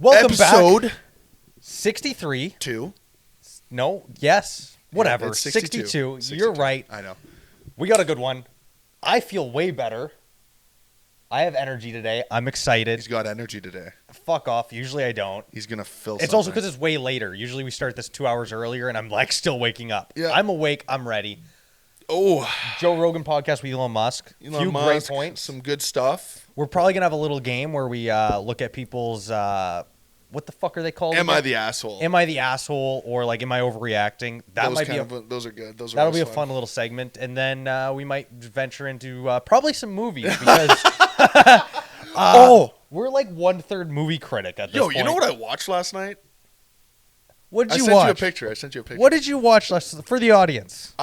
Welcome Episode back. 63. 2. No, yes. Whatever. Yeah, it's 62. 62. You're right. I know. We got a good one. I feel way better. I have energy today. I'm excited. He's got energy today. Fuck off. Usually I don't. He's going to fill It's also because it's way later. Usually we start this 2 hours earlier, and I'm like still waking up. Yeah. I'm awake. I'm ready. Oh. Joe Rogan podcast with Elon Musk. Elon Musk, great points. Some good stuff. We're probably going to have a little game where we look at people's, what the fuck are they called? Am I the asshole? Am I the asshole, or like, am I overreacting? That might be those are good. Those are that'll be a fun little segment, and then we might venture into probably some movies because we're like 1/3 movie critic at this point. You know what I watched last night? What did you watch? watch? I sent you a picture. What did you watch for the audience?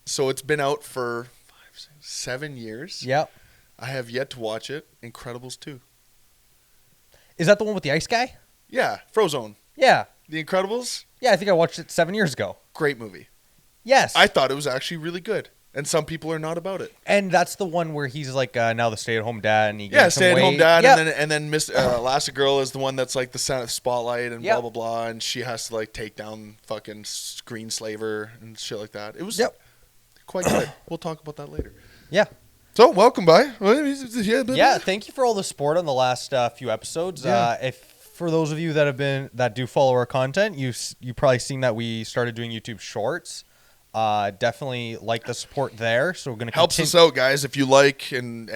So it's been out for 7 years. Yep. I have yet to watch it. Incredibles 2. Is that the one with the ice guy? Yeah, Frozone. Yeah. The Incredibles. Yeah, I think I watched it 7 years ago. Great movie. Yes. I thought it was actually really good, and some people are not about it. And that's the one where he's like now the stay-at-home dad, and he stay-at-home dad, yep. and then Miss Elastigirl is the one that's like the center of the spotlight and Yep. blah blah blah, and she has to like take down fucking screenslaver and shit like that. It was quite good. We'll talk about that later. Yeah. So welcome by. Yeah. Thank you for all the support on the last few episodes. Yeah. If for those of you that do follow our content, you probably seen that we started doing YouTube Shorts. Definitely like the support there. So we're gonna helps us out, guys. If you like and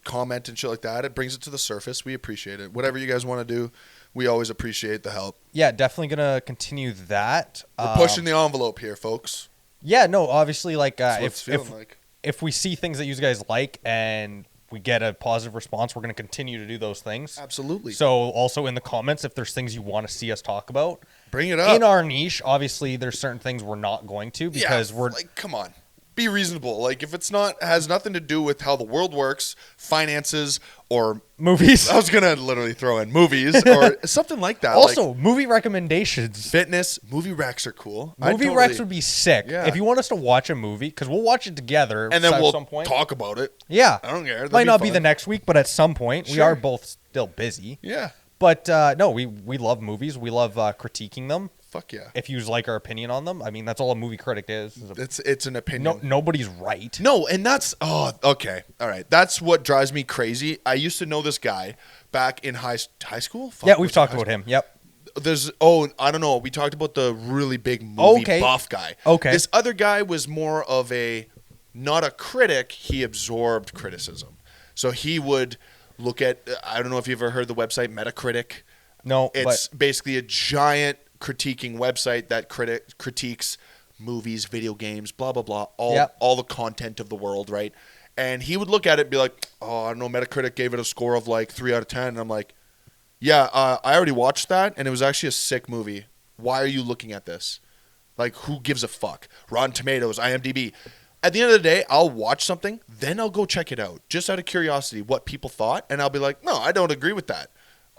comment and shit like that, it brings it to the surface. We appreciate it. Whatever you guys want to do, we always appreciate the help. Yeah, definitely gonna continue that. We're pushing the envelope here, folks. Yeah, no, obviously, like That's what it's feeling like. If we see things that you guys like and we get a positive response, we're going to continue to do those things. Absolutely. So also in the comments, if there's things you want to see us talk about, bring it up. In our niche, obviously, there's certain things we're not going to because we're like, come on. Be reasonable. Like, if it's has nothing to do with how the world works, finances, or movies. I was gonna literally throw in movies or something like that. Also, like, movie recommendations. Movie recs are cool. Movie recs would be sick. Yeah. If you want us to watch a movie, because we'll watch it together and then at we'll some point. talk about it. Yeah. I don't care. That'd Might not be fun. the next week, but at some point. Sure. We are both still busy. Yeah. But no, we love movies. We love critiquing them. Fuck yeah. If you like our opinion on them, I mean, that's all a movie critic is. It's an opinion. Nobody's right. No, and that's okay. All right. That's what drives me crazy. I used to know this guy back in high school. Yeah, we've talked about him. Yep. I don't know. We talked about the really big movie buff guy. Okay. This other guy was more of not a critic. He absorbed criticism. So he would look at, I don't know if you've ever heard the website Metacritic. No, It's basically a giant critiquing website that critiques movies, video games, blah, blah, blah, all the content of the world, right? And he would look at it and be like, oh, I don't know, Metacritic gave it a score of like 3 out of 10. And I'm like, yeah, I already watched that, and it was actually a sick movie. Why are you looking at this? Like, who gives a fuck? Rotten Tomatoes, IMDb. At the end of the day, I'll watch something, then I'll go check it out, just out of curiosity, what people thought, and I'll be like, no, I don't agree with that.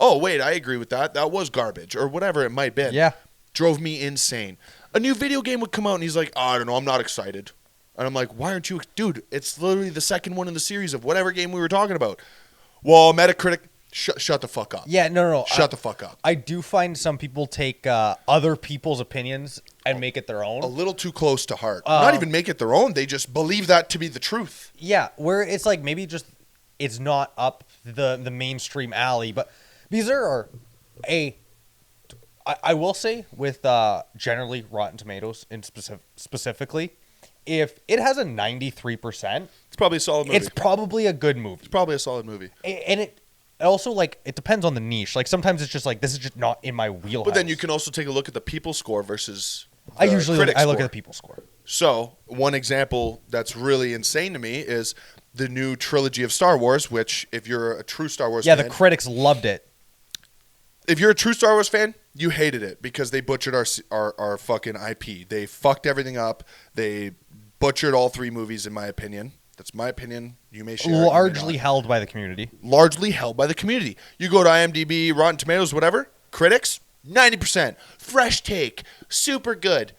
Oh, wait, I agree with that. That was garbage, or whatever it might be. Yeah. Drove me insane. A new video game would come out, and he's like, oh, I don't know, I'm not excited. And I'm like, why aren't you? Dude, it's literally the second one in the series of whatever game we were talking about. Well, Metacritic, shut the fuck up. Yeah, no. Shut the fuck up. I do find some people take other people's opinions and make it their own. A little too close to heart. Not even make it their own. They just believe that to be the truth. Yeah, where it's like maybe just it's not up the mainstream alley, but because there are I will say with generally Rotten Tomatoes in specifically, if it has a 93%, it's probably a solid movie. It's probably a good movie. It's probably a solid movie. And it also, like, it depends on the niche. Like, sometimes it's just like, this is just not in my wheelhouse. But then you can also take a look at the people score versus I usually look score. at the people score. So, one example that's really insane to me is the new trilogy of Star Wars, which, if you're a true Star Wars fan... Yeah, the critics loved it. If you're a true Star Wars fan, you hated it because they butchered our fucking IP. They fucked everything up. They butchered all 3 movies, in my opinion. That's my opinion. You may share. Largely held by the community. Largely held by the community. You go to IMDb, Rotten Tomatoes, whatever. Critics, 90%. Fresh take. Super good.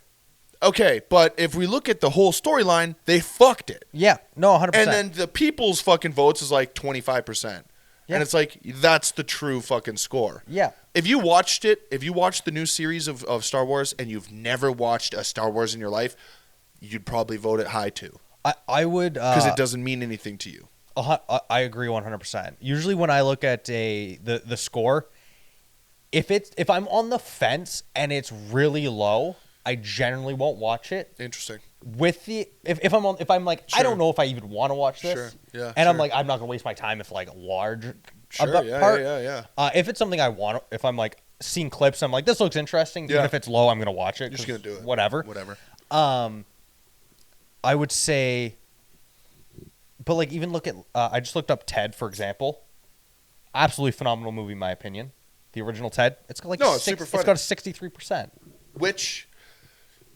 Okay, but if we look at the whole storyline, they fucked it. Yeah. No, 100%. And then the people's fucking votes is like 25%. Yeah. And it's like, that's the true fucking score. Yeah. If you watched the new series of Star Wars and you've never watched a Star Wars in your life, you'd probably vote it high too. I would because it doesn't mean anything to you. I agree 100%. Usually when I look at the score, if I'm on the fence and it's really low, I generally won't watch it. Interesting. If I'm like, Sure. I don't know if I even want to watch this. Sure. Yeah. And I'm sure. like, I'm not gonna waste my time if like a large Sure. part. Yeah. If it's something I want, if I'm like seeing clips, I'm like, this looks interesting. Yeah. Even if it's low, I'm gonna watch it. You're just gonna do it. Whatever. Whatever. I would say, but like even look at I just looked up Ted, for example. Absolutely phenomenal movie in my opinion. The original Ted. It's got like it's super funny. It's got a 63%. Which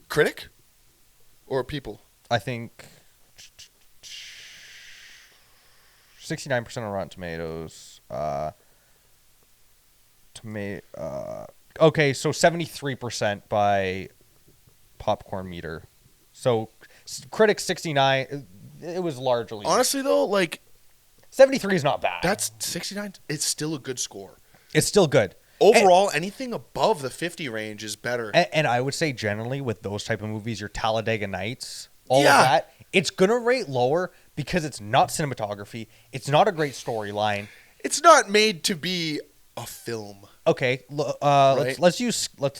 critic or people? I think 69% on Rotten Tomatoes. Okay, so 73% by Popcorn Meter. So critics 69. It was largely Honestly though, like 73 is not bad. that's 69. It's still a good score. It's still good. Overall, anything above the 50 range is better. And I would say generally with those type of movies, your Talladega Nights, all Yeah. of that, it's gonna rate lower because it's not cinematography. It's not a great storyline. It's not made to be a film. Okay, Right. let's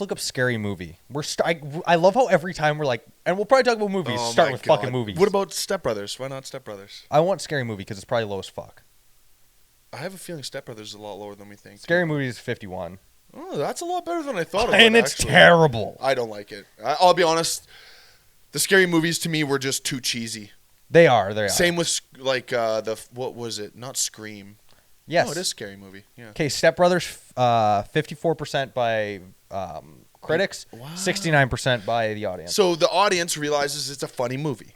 look up Scary Movie. I love how every time we're like, and we'll probably talk about movies. Oh Start my with God. fucking movies. What about Step Brothers? Why not Step Brothers? I want Scary Movie because it's probably low as fuck. I have a feeling Step Brothers is a lot lower than we think. Scary Movie is 51, Oh, that's a lot better than I thought. and it's actually. terrible. I don't like it. I'll be honest. The scary movies to me were just too cheesy. They are. They are. Same with like what was it? Not Scream. Yes. No, it is Scary Movie. Yeah. Okay, Step Brothers, 54% by critics, Wow. 69% by the audience. So the audience realizes it's a funny movie,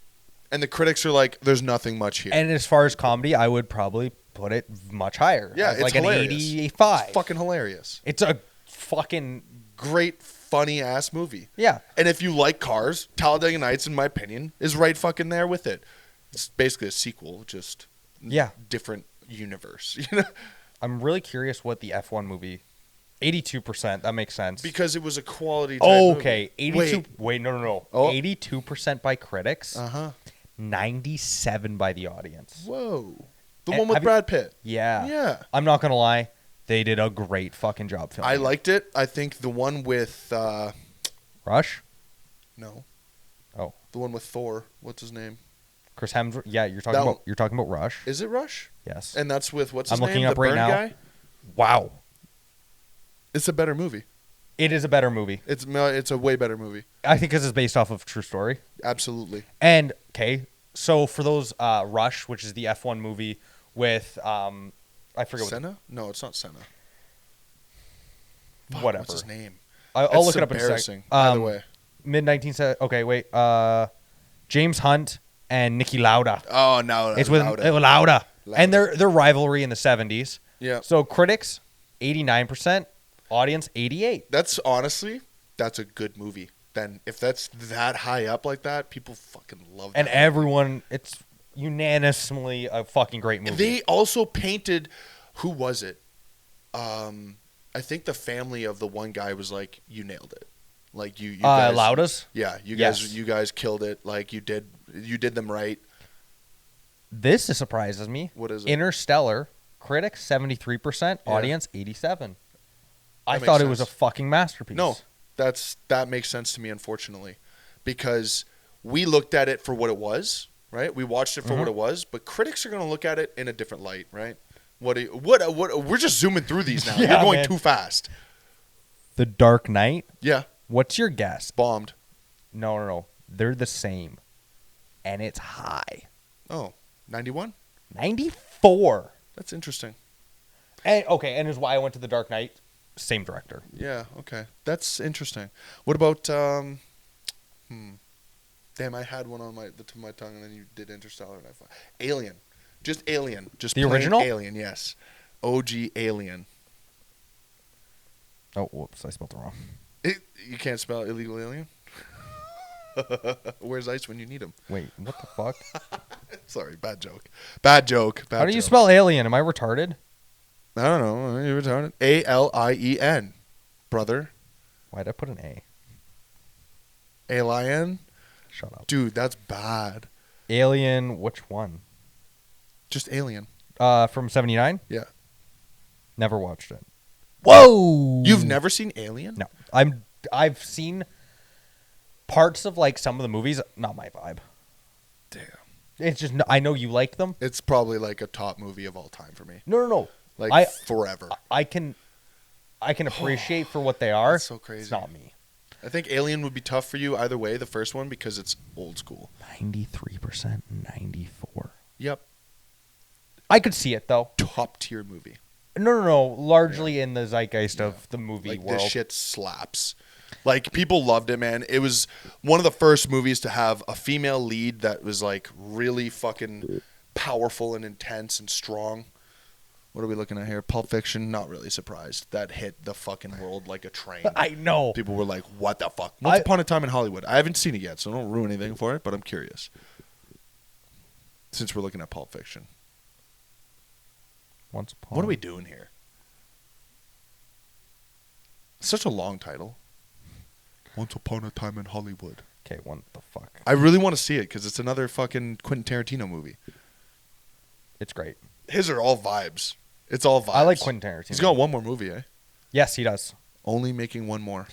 and the critics are like, "There's nothing much here." And as far as comedy, I would probably put it much higher. Yeah, it's like hilarious. an 85. It's fucking hilarious. It's a fucking Great, funny ass movie. yeah. And if you like cars, Talladega Nights, in my opinion, is right fucking there with it. It's basically a sequel, just Yeah. different universe. You know, I'm really curious what the F1 movie. 82%. That makes sense. because it was a quality. Type movie. Okay, 82. Wait, no. Oh. 82% by critics, 97 by the audience. Whoa. The And one with have you- Brad Pitt. Yeah. Yeah. I'm not gonna lie. They did a great fucking job filming. I it. liked it. I think the one with Rush. no. Oh. The one with Thor. What's his name? Chris Hemsworth. Yeah, you're That talking about Rush. Is it Rush? Yes. And that's with what's his I'm name? looking The up right Burn now. guy? Wow. It's a better movie. It is a better movie. It's a way better movie. I think because it's based off of a true story. Absolutely. And okay, so for those Rush, which is the F1 movie with I forget Senna? No, it's not Senna. Fuck, whatever. What's his name? I'll look it up in a embarrassing. sec. By the way. Mid 1970s. Okay, wait. James Hunt and Nicky Lauda. Oh no, It's with Lauda. Lauda. And their rivalry in the 70s. Yeah. So critics 89%, audience 88. That's a good movie. Then if that's that high up like that, people fucking love that. And everyone, it's unanimously a fucking great movie. They also painted, who was it? I think the family of the one guy was like, "You nailed it." Like you guys, Lauda's. Yeah, Yes. you guys killed it. Like you did them right. This surprises me. What is it? Interstellar, critics 73%, Yeah. audience 87. I That thought makes it was a sense. fucking masterpiece. No, that makes sense to me, unfortunately, because we looked at it for what it was, right? We watched it for what it was, but critics are going to look at it in a different light, right? What? We're just zooming through these now. Yeah, You're going man. too fast. The Dark Knight. Yeah, What's your guess? bombed. No. They're the same, and it's high. Oh, 91? 94. That's interesting. And and is why I went to The Dark Knight. Same director. Yeah, okay. That's interesting. What about Damn, I had one on the tip of my tongue, and then you did Interstellar, and Alien. Just Alien. Just The plain original? Alien, yes. OG Alien. Oh, whoops! I spelled it wrong. You can't spell illegal alien? Where's ice when you need him? Wait, what the fuck? Sorry, bad joke. Bad joke. How do you spell alien? Am I retarded? I don't know. You're retarded. Alien, brother. Why'd I put an A? Alien? Shut up. Dude, that's bad. Alien, which one? Just Alien. From 79? Yeah. Never watched it. Whoa! You've never seen Alien? No. I've seen parts of like some of the movies, not my vibe. Damn. It's just I know you like them. It's probably like a top movie of all time for me. No. Like forever. I can appreciate for what they are. That's so crazy. It's not me. I think Alien would be tough for you either way, the first one, because it's old school. 93%, 94. Yep. I could see it though. Top tier movie. No. Largely in the zeitgeist of the movie Like, world. this shit slaps. Like, people loved it, man. It was one of the first movies to have a female lead that was, like, really fucking powerful and intense and strong. What are we looking at here? Pulp Fiction, not really surprised. That hit the fucking world like a train. I know. People were like, what the fuck? Once Upon a Time in Hollywood. I haven't seen it yet, so don't ruin anything for it, but I'm curious. Since we're looking at Pulp Fiction. Once upon. What are we doing here? Such a long title. Once Upon a Time in Hollywood. Okay, what the fuck? I really want to see it because it's another fucking Quentin Tarantino movie. It's great. His are all vibes. It's all vibes. I like Quentin Tarantino. He's got one more movie, eh? Yes, he does. Only making one more.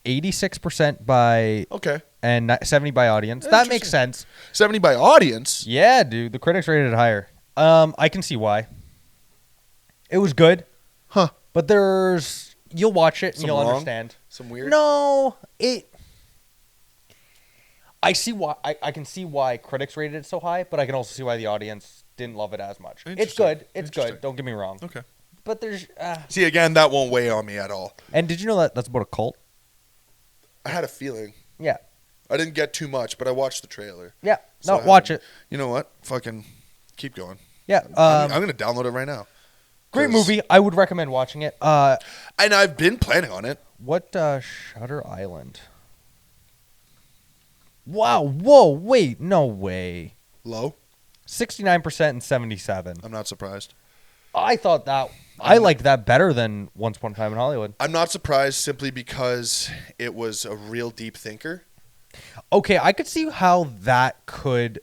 86% by Okay. and 70 by audience. That makes sense. 70 by audience? Yeah, dude. The critics rated it higher. I can see why. It was good. Huh. But you'll watch it and Some you'll wrong? understand. Some weird? No, I see why. I can see why critics rated it so high, but I can also see why the audience didn't love it as much. It's good. It's good. Don't get me wrong. Okay. But there's. See, again, that won't weigh on me at all. And did you know that that's about a cult? I had a feeling. Yeah. I didn't get too much, but I watched the trailer. Yeah. So No, watch it. You know what? Fucking keep going. Yeah. I'm going to download it right now. Great movie. I would recommend watching it. And I've been planning on it. What Shutter Island? Wow. Whoa. Wait. No way. Low? 69% and 77. I'm not surprised. I thought that I liked that better than Once Upon a Time in Hollywood. I'm not surprised simply because it was a real deep thinker. Okay, I could see how that could.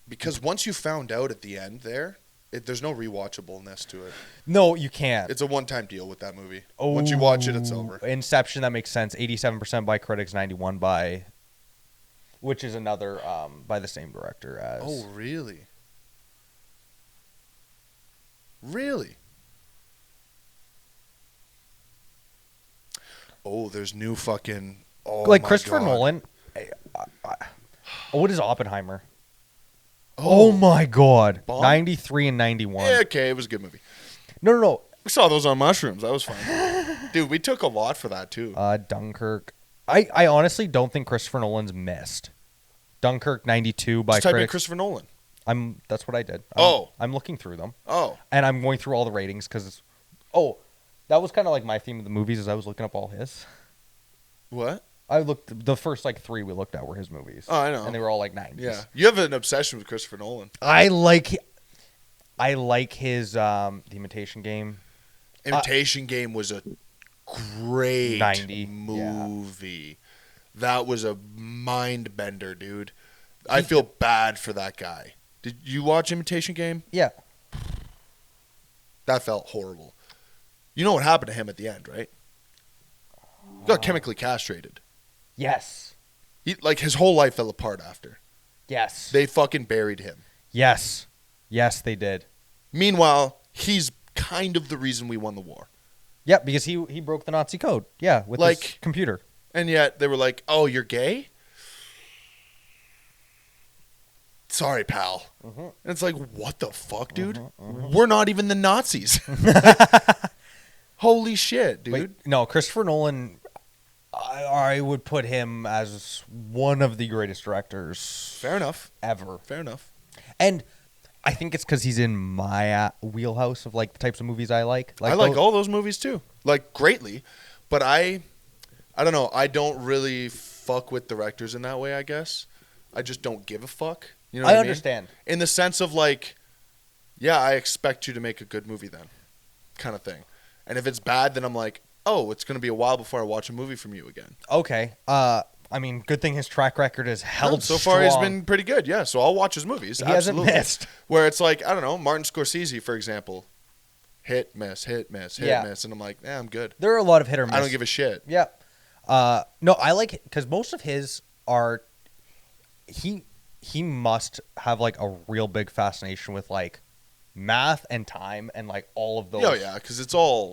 Because once you found out at the end there, there's no rewatchableness to it. No, you can't. It's a one-time deal with that movie. Once you watch it, it's over. Inception, that makes sense. 87% by critics, 91 by, which is another by the same director as. Oh, really? Really? Oh, there's new fucking. Oh, like my Christopher God. Nolan. What is Oppenheimer? Oh my God. Bomb? 93 and 91. Yeah, okay, it was a good movie. No. We saw those on mushrooms. That was fun. Dude, we took a lot for that, too. Dunkirk. I honestly don't think Christopher Nolan's missed. Dunkirk 92 by Just type in critics. Christopher Nolan. That's what I did. I'm looking through them. Oh. And I'm going through all the ratings because that was kind of like my theme of the movies as I was looking up all his. What? I looked the first like 3 we looked at were his movies. Oh, I know. And they were all like 90s. Yeah. You have an obsession with Christopher Nolan. I like his The Imitation Game. Imitation Game was a great 90, movie. That was a mind bender, dude. I feel bad for that guy. Did you watch Imitation Game? Yeah. That felt horrible. You know what happened to him at the end, right? He got chemically castrated. Yes. His whole life fell apart after. Yes. They fucking buried him. Yes. Yes, they did. Meanwhile, he's kind of the reason we won the war. Yeah, because he broke the Nazi code. Yeah, with his computer. And yet they were like, "Oh, you're gay? Sorry, pal." Mm-hmm. And it's like, what the fuck, dude? We're not even the Nazis. Holy shit, dude. Wait, no, Christopher Nolan, I would put him as one of the greatest directors Fair enough. ever. Fair enough. And I think it's because he's in my wheelhouse of like the types of movies I like. I like all those movies too, like greatly. But I don't know. I don't really fuck with directors in that way, I guess. I just don't give a fuck. You know what I mean? understand. In the sense of like, yeah, I expect you to make a good movie then, kind of thing. And if it's bad, then I'm like, oh, it's going to be a while before I watch a movie from you again. Okay. I mean, good thing his track record is held So far, he's strong. been pretty good. Yeah, so I'll watch his movies. He Absolutely. hasn't missed. Where it's like, I don't know, Martin Scorsese, for example. Hit, miss, hit, miss, hit, miss. And I'm like, I'm good. There are a lot of hit or miss. I don't give a shit. Yeah. No, I like it because most of his are he must have like a real big fascination with like math and time and like all of those. Oh yeah, because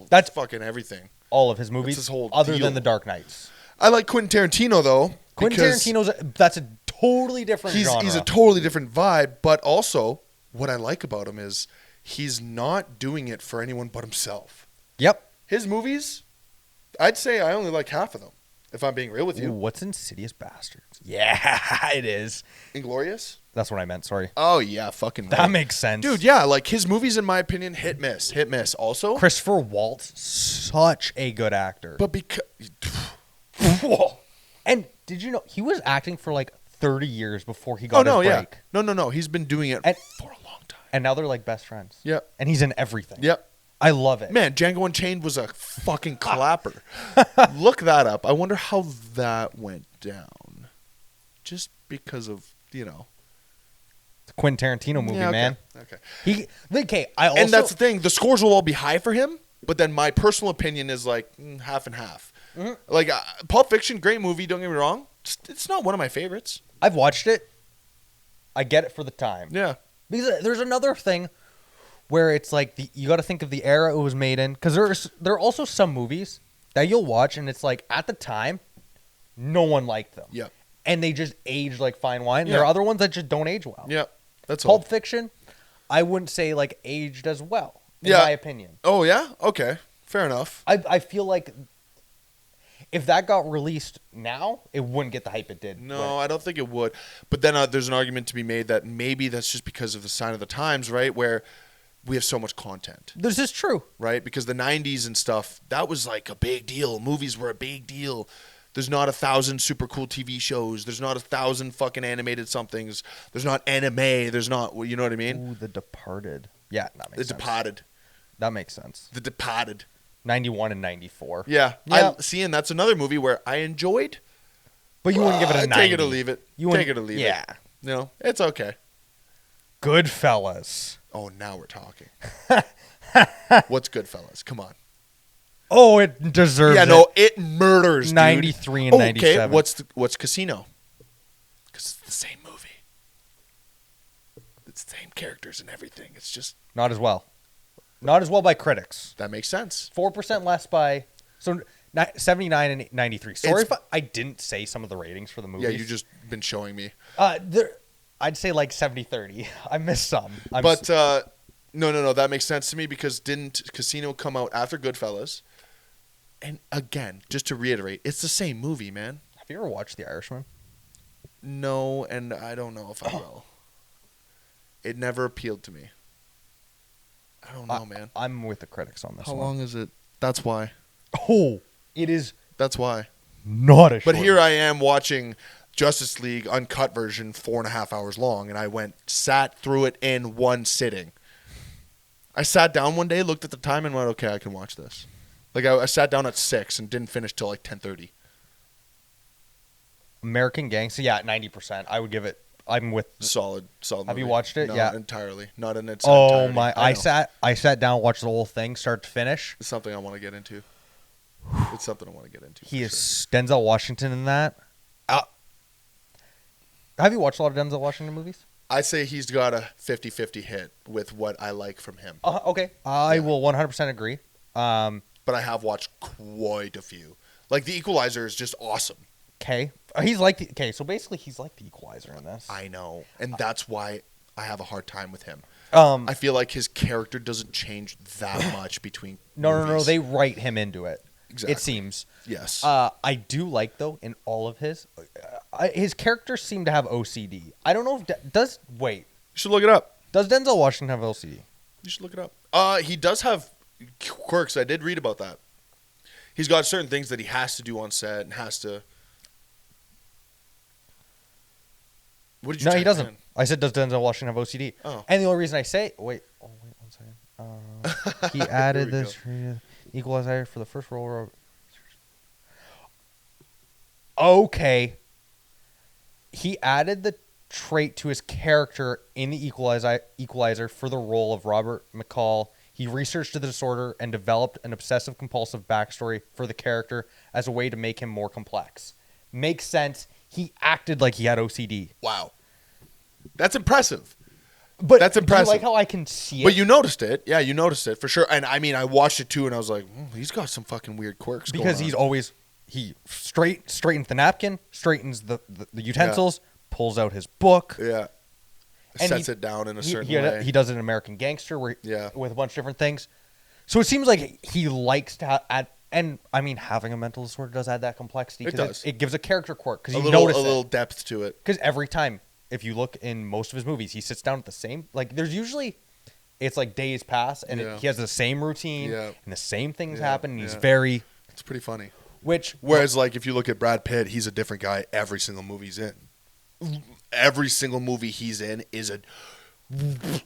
that's fucking everything. All of his movies, his whole other deal. than The Dark Knights. I like Quentin Tarantino though. Quentin Tarantino's that's a totally different genre. He's a totally different vibe, but also what I like about him is he's not doing it for anyone but himself. Yep. His movies, I'd say I only like half of them, if I'm being real with you. Ooh, what's Insidious Bastards? Yeah, it is. Inglorious? That's what I meant, sorry. Oh, yeah, fucking That makes sense. Dude, yeah, like his movies, in my opinion, hit, miss. Hit, miss. Also, Christopher Waltz, such a good actor. but because... Whoa. And did you know, he was acting for like 30 years before he got his break. Yeah. No. He's been doing it for a long time. And now they're like best friends. Yep. And he's in everything. Yep. I love it. Man, Django Unchained was a fucking clapper. Look that up. I wonder how that went down. Just because of, It's a Quentin Tarantino movie, yeah, okay. Man. Okay. I also, and that's the thing. The scores will all be high for him, but then my personal opinion is like half and half. Mm-hmm. Like Pulp Fiction, great movie. Don't get me wrong. It's not one of my favorites. I've watched it. I get it for the time. Yeah. Because there's another thing where it's like you got to think of the era it was made in. Because there are also some movies that you'll watch and it's like at the time, no one liked them. Yeah. And they just age like fine wine. Yeah. There are other ones that just don't age well. Yeah. That's Pulp all. Fiction, I wouldn't say like aged as well, in Yeah. my opinion. Oh, yeah? Okay. Fair enough. I feel like if that got released now, it wouldn't get the hype it did. No, I don't think it would. But then there's an argument to be made that maybe that's just because of the sign of the times, right? Where we have so much content. This is true. Right? Because the 90s and stuff, that was like a big deal. Movies were a big deal. There's not 1,000 super cool TV shows. There's not 1,000 fucking animated somethings. There's not anime. There's not, you know what I mean? Ooh, The Departed. Yeah, that makes sense. The Departed. That makes sense. The Departed. 91 and 94. Yeah. Yep. And that's another movie where I enjoyed. But you wouldn't give it a 90. Take it or leave it. Take it or leave it. Yeah. No, it's okay. Goodfellas. Oh, now we're talking. What's Goodfellas? Come on. Oh, it deserves it. Yeah, no, it murders, dude. 93 and 97. Okay, what's Casino? Because it's the same movie. It's the same characters and everything. It's just... Not as well. Not as well by critics. That makes sense. 4% less by... So 79 and 93. Sorry if I didn't say some of the ratings for the movies. Yeah, you just been showing me. I'd say like 70-30. I missed some. No. That makes sense to me because didn't Casino come out after Goodfellas? And again, just to reiterate, it's the same movie, man. Have you ever watched The Irishman? No, and I don't know if I will. It never appealed to me. I don't know, man. I'm with the critics on this one. How long is it? That's why. Oh, it is That's why. not a short. But here I am watching Justice League uncut version 4.5 hours long, and I sat through it in one sitting. I sat down one day, looked at the time, and went, okay, I can watch this. Like, I sat down at 6 and didn't finish till like 10:30. American Gangster, yeah, 90%. I would give it. I'm with Solid. Have movie. you watched it? Not Yeah, entirely. Not in its oh entirety. my! I sat down, watched the whole thing, start to finish. It's something I want to get into. It's something I want to get into. He is Denzel Washington in that. Have you watched a lot of Denzel Washington movies? I'd say he's got a 50-50 hit with what I like from him. Okay, I will 100% agree. But I have watched quite a few. Like, The Equalizer is just awesome. Okay, so basically he's like the Equalizer in this. I know, and that's why I have a hard time with him. I feel like his character doesn't change that much between No, movies. they write him into it. Exactly. It seems. Yes. I do like, though, in all of his characters seem to have OCD. I don't know if wait. You should look it up. Does Denzel Washington have OCD? You should look it up. He does have quirks. I did read about that. He's got certain things that he has to do on set and has to. What did you? No, he doesn't. I said, does Denzel Washington have OCD? Oh. And the only reason I say, wait 1 second. He added this Equalizer for the first role. Okay. He added the trait to his character in the Equalizer for the role of Robert McCall. He researched the disorder and developed an obsessive-compulsive backstory for the character as a way to make him more complex. Makes sense. He acted like he had OCD. Wow. That's impressive. But that's impressive. Do you like how I can see it? But you noticed it. Yeah, you noticed it for sure. And I mean, I watched it too, and I was like, he's got some fucking weird quirks because going he's on. always straightens the napkin, straightens the utensils, pulls out his book. Yeah. And sets it down in a certain way. He does it in American Gangster with a bunch of different things. So it seems like he likes to add, and I mean, having a mental disorder does add that complexity. It does. It gives a character quirk because you notice notice a little depth to it. Because every time, if you look in most of his movies, he sits down at the same, like there's usually, it's like days pass and he has the same routine and the same things happen. And he's very. It's pretty funny. Whereas like if you look at Brad Pitt, he's a different guy every single movie he's in. Every single movie he's in is a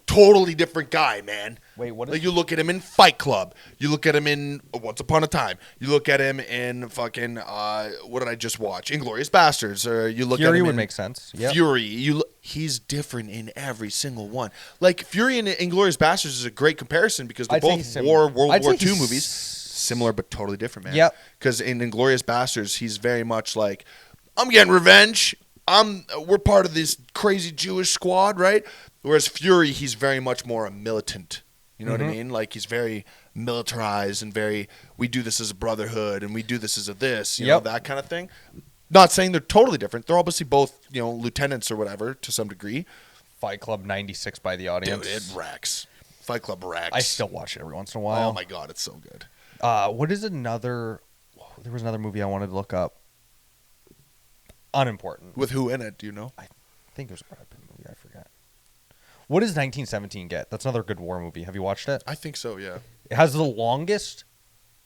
totally different guy, man. Wait, what is like you look at him in Fight Club, you look at him in Once Upon a Time, you look at him in fucking what did I just watch? Inglourious Bastards, or you look Fury at him would in make sense. Yep. Fury, he's different in every single one. Like Fury and Inglourious Bastards is a great comparison because they're both World War II movies, similar but totally different, man. Yep. Because in Inglourious Bastards, he's very much like, I'm getting revenge. We're part of this crazy Jewish squad, right? Whereas Fury, he's very much more a militant. You know what I mean? Like he's very militarized and we do this as a brotherhood and we do this as a this, you know, that kind of thing. Not saying they're totally different. They're obviously both, lieutenants or whatever to some degree. Fight Club 96 by the audience. Dude, it racks. Fight Club racks. I still watch it every once in a while. Oh my God, it's so good. What is another? There was another movie I wanted to look up. Unimportant. With who in it? Do you know? I think it was a Brad Pitt movie. I forget. What does 1917 get? That's another good war movie. Have you watched it? I think so. Yeah. It has the longest.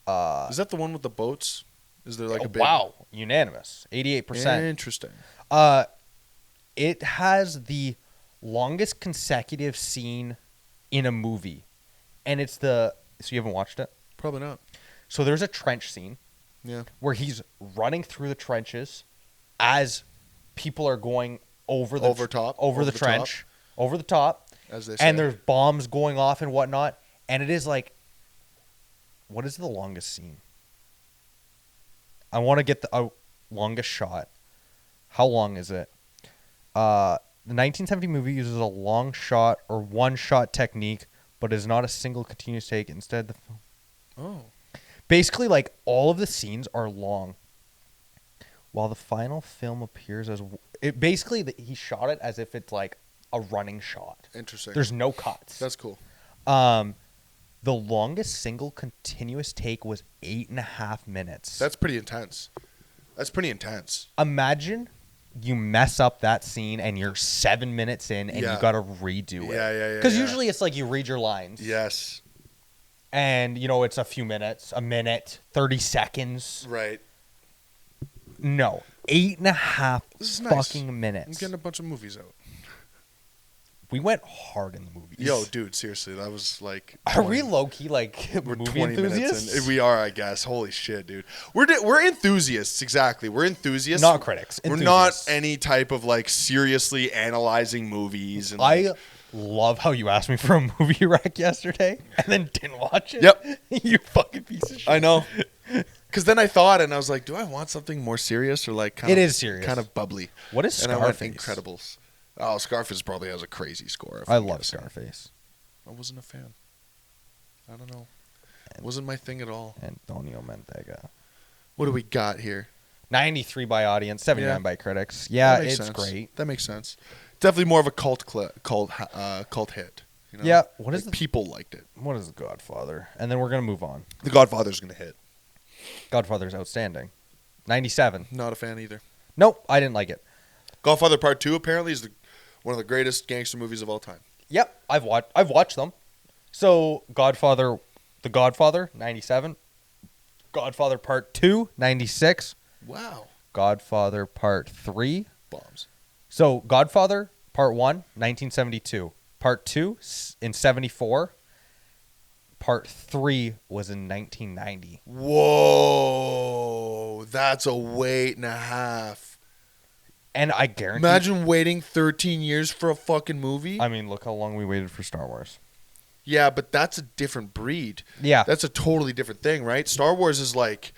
Is that the one with the boats? Is there like a big? Wow, unanimous, 88%. Interesting. It has the longest consecutive scene in a movie, and it's So you haven't watched it? Probably not. So there's a trench scene. Yeah. Where he's running through the trenches as people are going over the trench, over the top, as they say. And there's bombs going off and whatnot. And it is like, what is the longest scene? I want to get the longest shot. How long is it? The 1970 movie uses a long shot or one shot technique, but is not a single continuous take. Instead, the film. Oh. Basically, like, all of the scenes are long. While the final film appears as... he shot it as if it's, like, a running shot. Interesting. There's no cuts. That's cool. The longest single continuous take was 8.5 minutes. That's pretty intense. Imagine you mess up that scene and you're 7 minutes in and you got to redo it. Yeah. Because usually it's like you read your lines. Yes. And, it's a few minutes, a minute, 30 seconds. Right. No. 8.5 fucking minutes. I'm getting a bunch of movies out. We went hard in the movies. Yo, dude, seriously, that was like... Are we low-key, like, we're movie 20 enthusiasts? minutes in. We are, I guess. Holy shit, dude. We're enthusiasts, exactly. We're enthusiasts. Not critics. Enthusiasts. We're not any type of, like, seriously analyzing movies. And I love how you asked me for a movie rec yesterday and then didn't watch it. Yep. You fucking piece of shit. I know. Because then I thought, and I was like, do I want something more serious or, like, It is serious. kind of bubbly? What is Scarface? And I went Incredibles. Oh, Scarface probably has a crazy score. I love Scarface. I wasn't a fan. I don't know. It wasn't my thing at all. Antonio Mantega. What do we got here? 93 by audience, 79 by critics. Yeah, it's great. That makes sense. Definitely more of a cult hit. You know? Yeah. What is people liked it? What is The Godfather? And then we're gonna move on. The Godfather's gonna hit. Godfather's outstanding. 97. Not a fan either. Nope, I didn't like it. Godfather Part 2 apparently is one of the greatest gangster movies of all time. Yep, I've watched them. So The Godfather, 97. Godfather Part 2, 96. Wow. Godfather Part 3. Bombs. So Godfather Part 1, 1972. Part 2 in 74. Part 3 was in 1990. Whoa, that's a wait and a half. And I guarantee. Imagine waiting 13 years for a fucking movie. I mean, look how long we waited for Star Wars. Yeah, but that's a different breed. Yeah. That's a totally different thing, right? Star Wars is like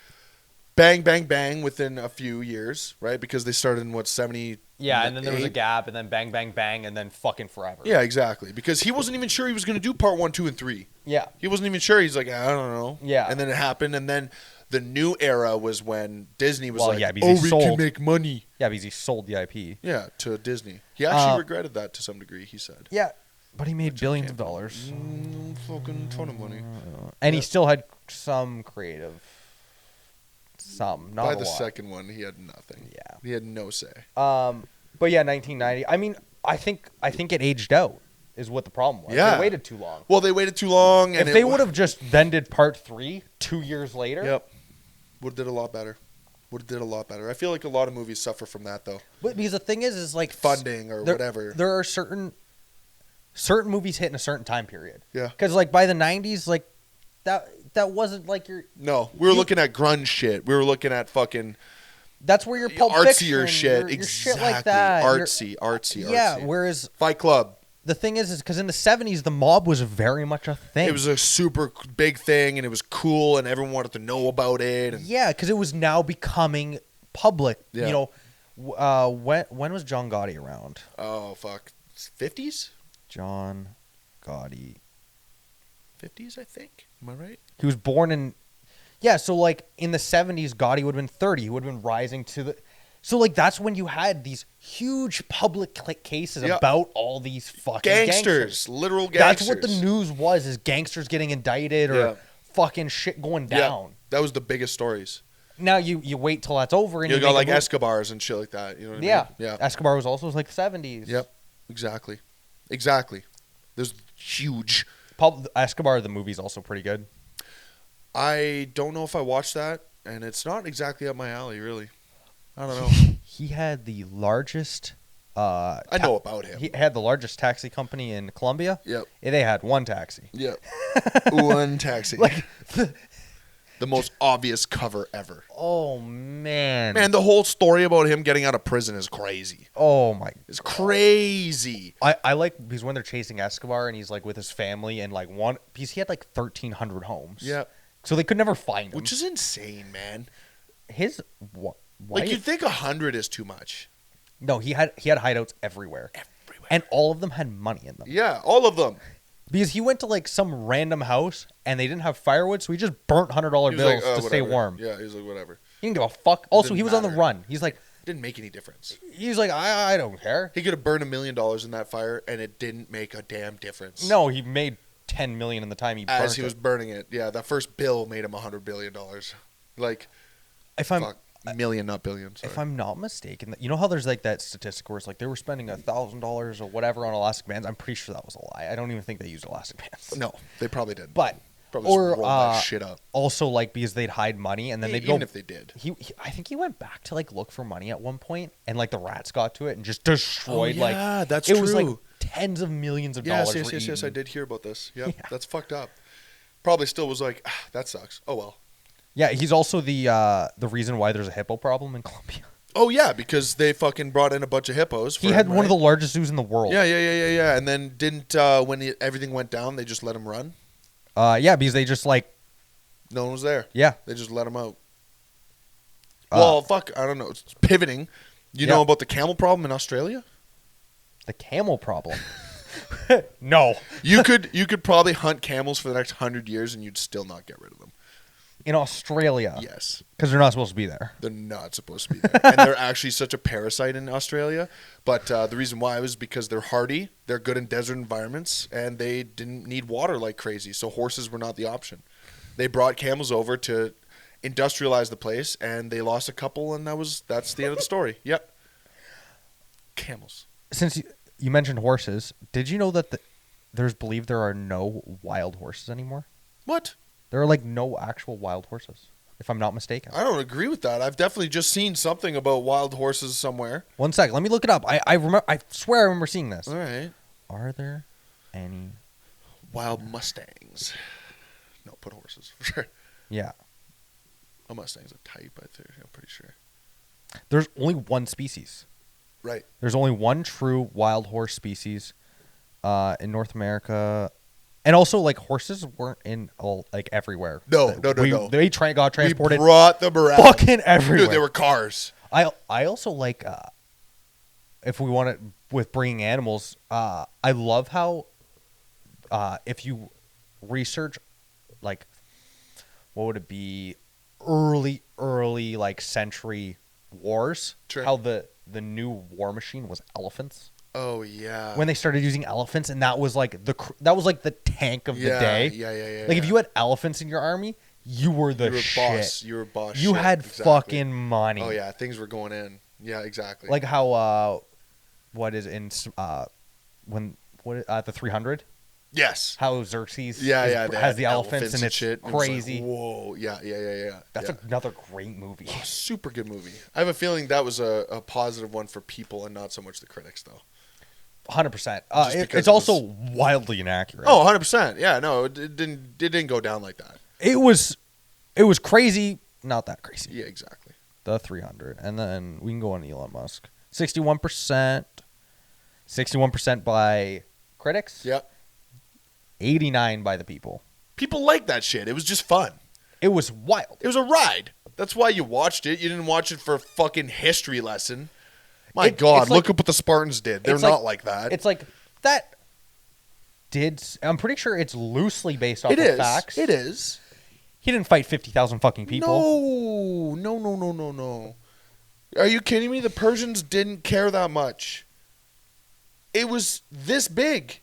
bang, bang, bang within a few years, right? Because they started in, 70? Yeah, and then there was a gap, and then bang, bang, bang, and then fucking forever. Yeah, exactly. Because he wasn't even sure he was going to do part 1, 2, and 3. Yeah. He wasn't even sure. He's like, I don't know. Yeah. And then it happened, and then the new era was when Disney was Well, yeah, like, because he we sold. can make money. Yeah, because he sold the IP. Yeah, to Disney. He actually regretted that to some degree, he said. Yeah, but he made billions of dollars. Fucking ton of money. And he still had some creative. Some, not By a the lot. second one, he had nothing. Yeah. He had no say. But yeah, 1990. I mean, I think it aged out is what the problem was. Yeah. They waited too long. Well, they waited too long. And If they would have just then did part 3 2 years later. Yep. Would have did a lot better. I feel like a lot of movies suffer from that, though. But because the thing is like Funding or whatever. There are certain movies hit in a certain time period. Yeah. Because like by the 90s, like that wasn't like your. No, we were looking at grunge shit. We were looking at fucking That's where your Pulp artsier Fiction, shit. your shit Exactly. like that. Artsy. Yeah. Whereas Fight Club. the thing is because in the 70s the mob was very much a thing. It was a super big thing, and it was cool, and everyone wanted to know about it. And Yeah, because it was now becoming public. Yeah. You know, when was John Gotti around? oh fuck, 50s, John Gotti. 50s, I think. Am I right? He was born in. Yeah, so like in the 70s, Gotti would have been 30. He would have been rising to the. So like that's when you had these huge public cases Yeah. about all these fucking Gangsters, literal gangsters. That's what the news was: is gangsters getting indicted or Yeah. fucking shit going Yeah, down. that was the biggest stories. Now you wait till that's over and You you got make a like movie. Escobars and shit like that. You know what I Yeah, mean? Yeah. Escobar was also like the 70s. Yep. Exactly. There's huge. Escobar the movie's also pretty good. I don't know if I watched that, and it's not exactly up my alley, really. I don't know. He had the largest. I know about him. He had the largest taxi company in Colombia. Yep. Yeah, they had one taxi. Yep. One taxi. Like, the most obvious cover ever. oh man, Man, the whole story about him getting out of prison is crazy. oh my. It's crazy. I like because when they're chasing Escobar and he's like with his family and like because he had like 1,300 homes. Yeah. So they could never find him. Which is insane, man. His what? Like you'd think 100 is too much. No, he had hideouts everywhere. And all of them had money in them. Yeah, all of them. Because he went to like some random house and they didn't have firewood, so he just burnt $100 He bills was like, to stay whatever. warm. Yeah, he was like, whatever. He didn't give a fuck. Also, didn't he was on the matter. run. He's like, It didn't make any difference. I don't care. He could have burned $1 million in that fire, and it didn't make a damn difference. No, he made $10 million in the time he As burnt he was it. burning it. Yeah, that first bill made him $100 billion. Like, If I'm fuck, million, not billion. Sorry. if I'm not mistaken, you know how there's like that statistic where it's like they were spending $1,000 or whatever on elastic bands. I'm pretty sure that was a lie. I don't even think they used elastic bands. No, they probably did. But Probably or just rolled that shit up. also like because they'd hide money and then they'd go. Even if they did. I think he went back to like look for money at one point and like the rats got to it and just destroyed like that's it was like true. tens of millions of Yes, dollars. yes, were yes. I eaten. did hear about this. Yep, Yeah. that's fucked up. Probably still was like, that sucks. Oh well. Yeah, he's also the reason why there's a hippo problem in Colombia. Oh yeah, because they fucking brought in a bunch of hippos. He had one of the largest zoos in the world. Yeah. And then didn't when everything went down, they just let him run. Yeah, because they just like No one was there. yeah. They just let him out. Well, fuck, I don't know. It's pivoting. You know about the camel problem in Australia? The camel problem. No, You could probably hunt camels for the next 100 years and you'd still not get rid of them. in Australia. Yes. Because they're not supposed to be there. They're not supposed to be there. And they're actually such a parasite in Australia. But the reason why was because they're hardy, they're good in desert environments, and they didn't need water like crazy. So horses were not the option. They brought camels over to industrialize the place, and they lost a couple, and that's the end of the story. Yep. Camels. Since you mentioned horses, did you know that there's believed there are no wild horses anymore? What? There are like no actual wild horses. if I'm not mistaken. I don't agree with that. I've definitely just seen something about wild horses somewhere. One sec, let me look it up. I remember. I swear I remember seeing this. All right. Are there any Wild Mustangs? No, put horses for sure. Yeah. A Mustang's a type, I think. I'm pretty sure. There's only one species. Right. There's only one true wild horse species in North America. And also, like, horses weren't in everywhere. No. They got transported. We brought them around. Fucking everywhere. Dude, they were cars. I also like, if we want it with bringing animals, I love how if you research, like, what would it be, early like century wars, Sure. how the new war machine was elephants. Oh yeah. When they started using elephants, and that was like the tank of the day. Yeah. Like if you had elephants in your army, you were the shit. Boss. You were boss. You shit. had Exactly. fucking money. Oh yeah, things were going in. Yeah, exactly. Like how what is in the 300? Yes. How Xerxes has the elephants and it's shit. crazy. It was like, whoa. Yeah. That's another great movie. Oh, super good movie. I have a feeling that was a positive one for people and not so much the critics, though. 100%. It's also wildly inaccurate. Oh, 100%. Yeah, no, it didn't go down like that. It was crazy, not that crazy. Yeah, exactly. The 300. And then we can go on Elon Musk. 61%. 61% by critics. Yep. 89 by the people. People like that shit. It was just fun. It was wild. It was a ride. That's why you watched it. You didn't watch it for a fucking history lesson. My God, look at what the Spartans did. They're not like that. It's like that I'm pretty sure it's loosely based off of facts. It is. He didn't fight 50,000 fucking people. No. Are you kidding me? The Persians didn't care that much. It was this big.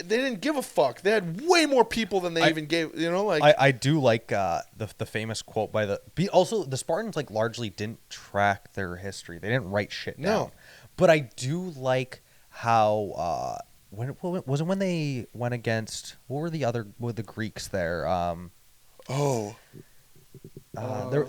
They didn't give a fuck. They had way more people than they even gave. You know, like I do like the famous quote by also the Spartans like largely didn't track their history. They didn't write shit down. No. But I do like how when was it when they went against what were the Greeks there? It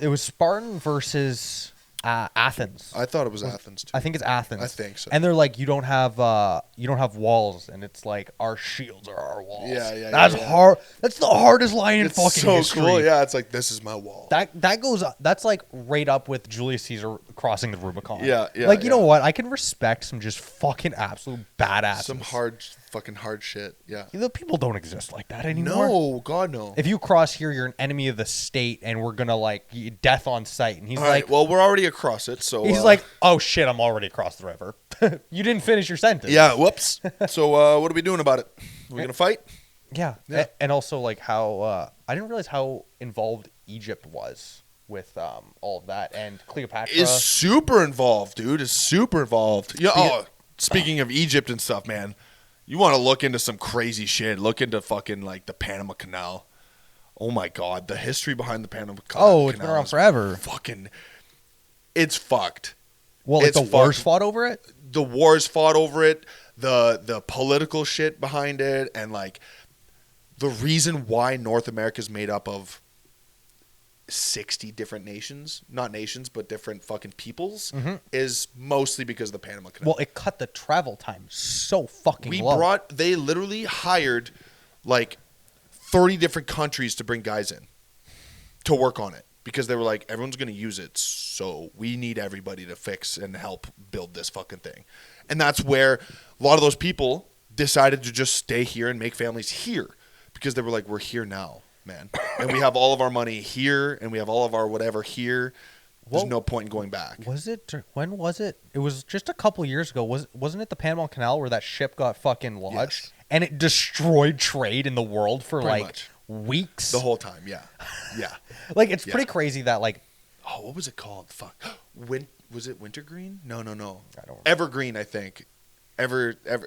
was Spartan versus Athens. I thought it was Athens too. I think it's Athens. I think so. And they're like, you don't have walls, and it's like our shields are our walls. Yeah. That's hard. That's the hardest line in fucking so history. Cool. Yeah, it's like this is my wall. That goes. That's like right up with Julius Caesar crossing the Rubicon. Yeah. Like you know what? I can respect some just fucking absolute badasses. Some fucking hard shit. Yeah. The people don't exist like that anymore. No, God no. If you cross here, you're an enemy of the state, and we're gonna like death on sight. And he's All like, right, well, we're already across it, so he's like, oh shit, I'm already across the river. You didn't finish your sentence. Yeah. Whoops. So what are we doing about it? Are we gonna fight? Yeah. And also like how I didn't realize how involved Egypt was with all of that, and Cleopatra is super involved, dude. Is super involved. Yeah. Speaking of Egypt and stuff, man, you want to look into some crazy shit. Look into fucking like the Panama Canal. Oh my God, the history behind the Panama Canal. Oh, it's been around forever. Fucking, it's fucked. Well, like the wars fought over it. The wars fought over it. The political shit behind it, and like the reason why North America is made up of 60 different nations, not nations, but different fucking peoples, is mostly because of the Panama Canal. Well, it cut the travel time so fucking low. They literally hired like 30 different countries to bring guys in to work on it because they were like, everyone's going to use it, so we need everybody to fix and help build this fucking thing. And that's where a lot of those people decided to just stay here and make families here because they were like, we're here now, man. And we have all of our money here and we have all of our whatever here. There's no point in going back. When was it? It was just a couple years ago. Wasn't it the Panama Canal where that ship got fucking lodged? Yes. And it destroyed trade in the world for Pretty like much. Weeks? The whole time, yeah. Yeah. Like, it's pretty crazy that like... Oh, what was it called? Fuck. Was it Wintergreen? No. I don't remember. Evergreen, I think.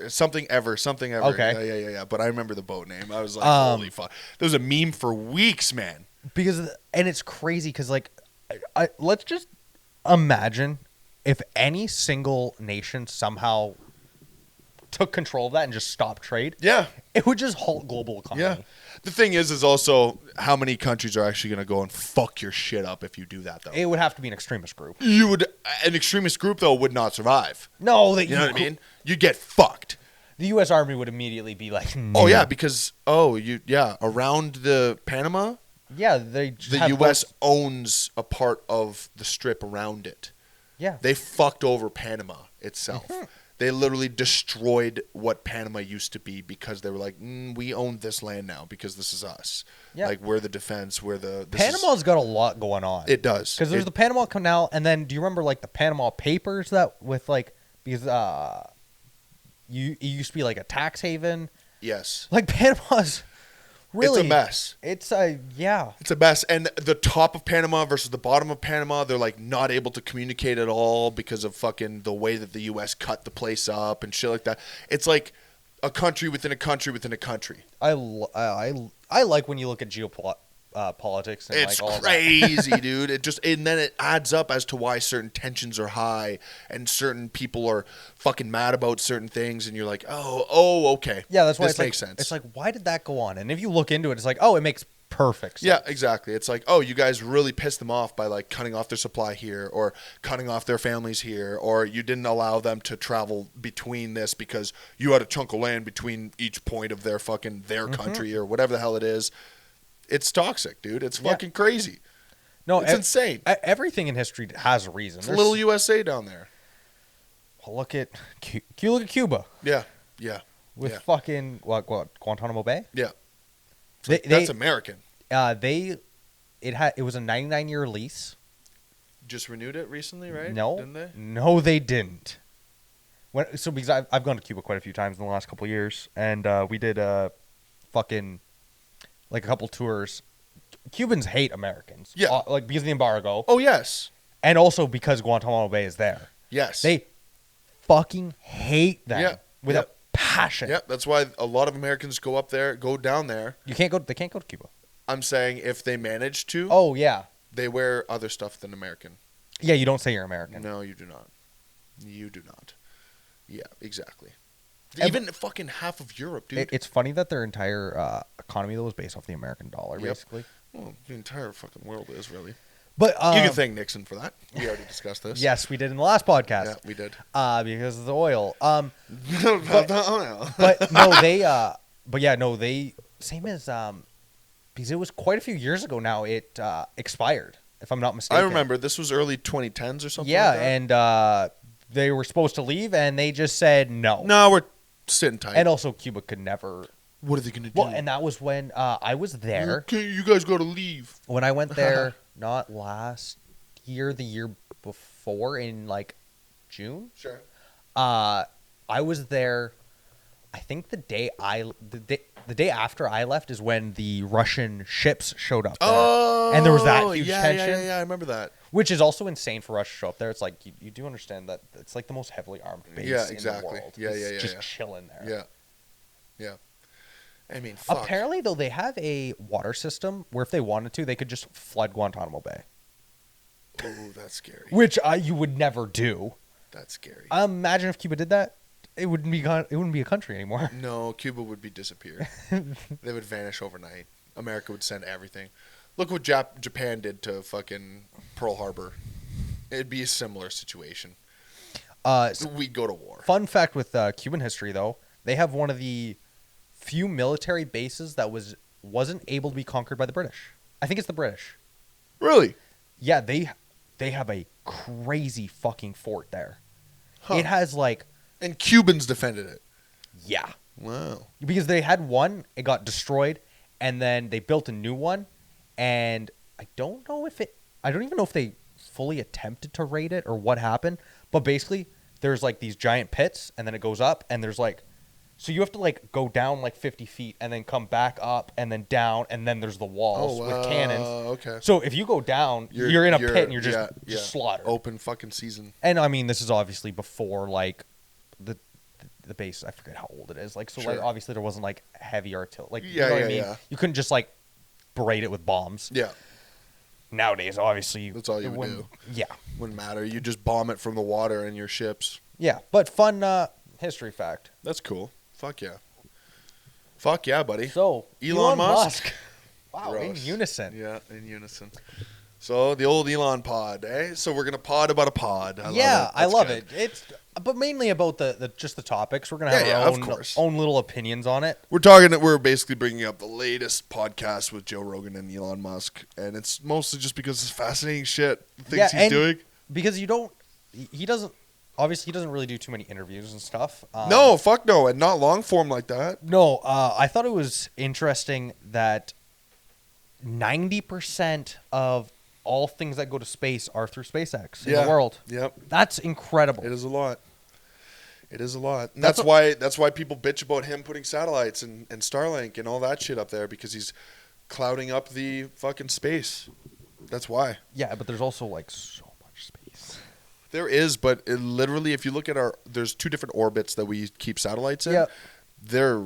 Something ever. Okay. Yeah. But I remember the boat name. I was like, holy fuck. There was a meme for weeks, man. And it's crazy because, like, let's just imagine if any single nation somehow took control of that and just stopped trade, Yeah. it would just halt global economy. Yeah. The thing is also how many countries are actually going to go and fuck your shit up if you do that, though. It would have to be an extremist group. An extremist group, though, would not survive. No, You know what I mean? You'd get fucked. The U.S. Army would immediately be like, no. Oh, yeah, because, around the Panama, Yeah, they just the have U.S. boats. owns a part of the strip around it. Yeah. They fucked over Panama itself. They literally destroyed what Panama used to be because they were like, we own this land now because this is us. Yeah. Like, we're the defense. Panama's got a lot going on. It does. Because there's the Panama Canal, and then do you remember, like, the Panama Papers that with, like, because it used to be, like, a tax haven? Yes. Like, Panama's really... It's a mess. It's yeah. It's a mess. And the top of Panama versus the bottom of Panama, they're like not able to communicate at all because of fucking the way that the U.S. cut the place up and shit like that. It's like a country within a country within a country. I like when you look at geopolitics. And It's like all crazy, that. dude. And then it adds up as to why certain tensions are high and certain people are fucking mad about certain things, and you're like, oh, okay. Yeah, that's why this makes like, sense. It's like, why did that go on? And if you look into it, it's like, oh, it makes perfect sense. Yeah, exactly. It's like, oh, you guys really pissed them off by like cutting off their supply here or cutting off their families here, or you didn't allow them to travel between this because you had a chunk of land between each point of their country or whatever the hell it is. It's toxic, dude. It's fucking crazy. No, it's insane. Everything in history has a reason. It's a little USA down there. Well, look at Cuba. Yeah. With fucking what Guantanamo Bay. Yeah. That's American. It was a 99-year lease. Just renewed it recently, right? No, didn't they? No, they didn't. Because I've gone to Cuba quite a few times in the last couple of years, and we did fucking like a couple tours. Cubans hate Americans. Yeah. Like because of the embargo. Oh yes. And also because Guantanamo Bay is there. Yes. They fucking hate them. Yeah. With a passion. Yeah, that's why a lot of Americans go down there. They can't go to Cuba. I'm saying if they manage to, Oh yeah. they wear other stuff than American. Yeah, you don't say you're American. No, you do not. You do not. Yeah, exactly. Even fucking half of Europe, dude. It's funny that their entire economy though is based off the American dollar, basically. Well, the entire fucking world is really. But you can thank Nixon for that. We already discussed this. Yes, we did in the last podcast. Yeah, we did. Because of the oil. They same as because it was quite a few years ago now. It expired, if I'm not mistaken. I remember this was early 2010s or something. Yeah, like that. and they were supposed to leave, and they just said no. No, we're sitting tight. And also, Cuba could never. What are they gonna do? Well, and that was when I was there. Okay, you guys got to leave. When I went there, not last year, the year before, in like June. Sure. I was there. I think the day after I left is when the Russian ships showed up there. Oh, and there was that huge tension. Yeah, I remember that. Which is also insane for Russia to show up there. It's like you do understand that it's like the most heavily armed base in the world. Yeah, just chilling there. Yeah. I mean, fuck. Apparently, though, they have a water system where if they wanted to, they could just flood Guantanamo Bay. Oh, that's scary. Which you would never do. That's scary. Imagine if Cuba did that. It wouldn't be a country anymore. No, Cuba would be disappeared. They would vanish overnight. America would send everything. Look what Japan did to fucking Pearl Harbor. It'd be a similar situation. We'd go to war. Fun fact with Cuban history, though, they have one of the few military bases that wasn't able to be conquered by the British. I think it's the British. Really? Yeah, they have a crazy fucking fort there. Huh. It has like... And Cubans defended it. Yeah. Wow. Because they had one, it got destroyed, and then they built a new one, and I don't even know if they fully attempted to raid it or what happened, but basically there's like these giant pits, and then it goes up, and there's like... So you have to like go down like 50 feet and then come back up and then down, and then there's the walls with cannons. Okay. So if you go down, you're in a pit and you're just slaughtered. Open fucking season. And I mean, this is obviously before like the base. I forget how old it is. Like so, Sure. like obviously there wasn't like heavy artillery. Like Yeah, you know what yeah, I mean? yeah. You couldn't just like berate it with bombs. Yeah. Nowadays, obviously, That's all you would do. Yeah. Wouldn't matter. You just bomb it from the water in your ships. Yeah, but fun history fact. That's cool. Fuck yeah. Fuck yeah, buddy. So, Elon Musk. Wow, Gross. in unison. Yeah, in unison. So the old Elon pod, eh? So we're gonna pod about a pod. I love it. It's but mainly about the just the topics. We're gonna have our own little opinions on it. We're basically bringing up the latest podcast with Joe Rogan and Elon Musk, and it's mostly just because it's fascinating shit, the things he's doing. Because he doesn't really do too many interviews and stuff. No, fuck no, and not long form like that. No, I thought it was interesting that 90% of all things that go to space are through SpaceX in the world. Yep. That's incredible. It is a lot. And that's why people bitch about him putting satellites and Starlink and all that shit up there, because he's clouding up the fucking space. That's why. Yeah, but there's also like so much space. There is, but literally, if you look at there's 2 different orbits that we keep satellites in. Yeah. They're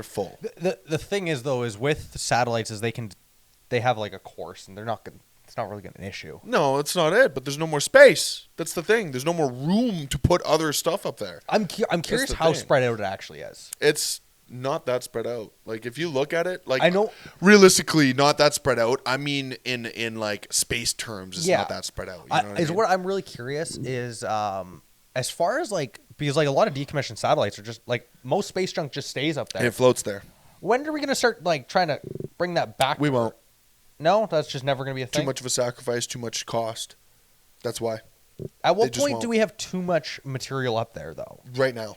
full. The thing is though, is with satellites is they have like a course, and it's not really an issue. No, it's not it. But there's no more space. That's the thing. There's no more room to put other stuff up there. I'm curious how spread out it actually is. It's not that spread out. Like if you look at it, like I know realistically, not that spread out. I mean, in like space terms, it's not that spread out. You know what I'm really curious is as far as like, because like a lot of decommissioned satellites are just like, most space junk just stays up there. It floats there. When are we gonna start like trying to bring that back? We won't. No, that's just never gonna be a thing. Too much of a sacrifice, too much cost. That's why. At what point do we have too much material up there, though? Right now.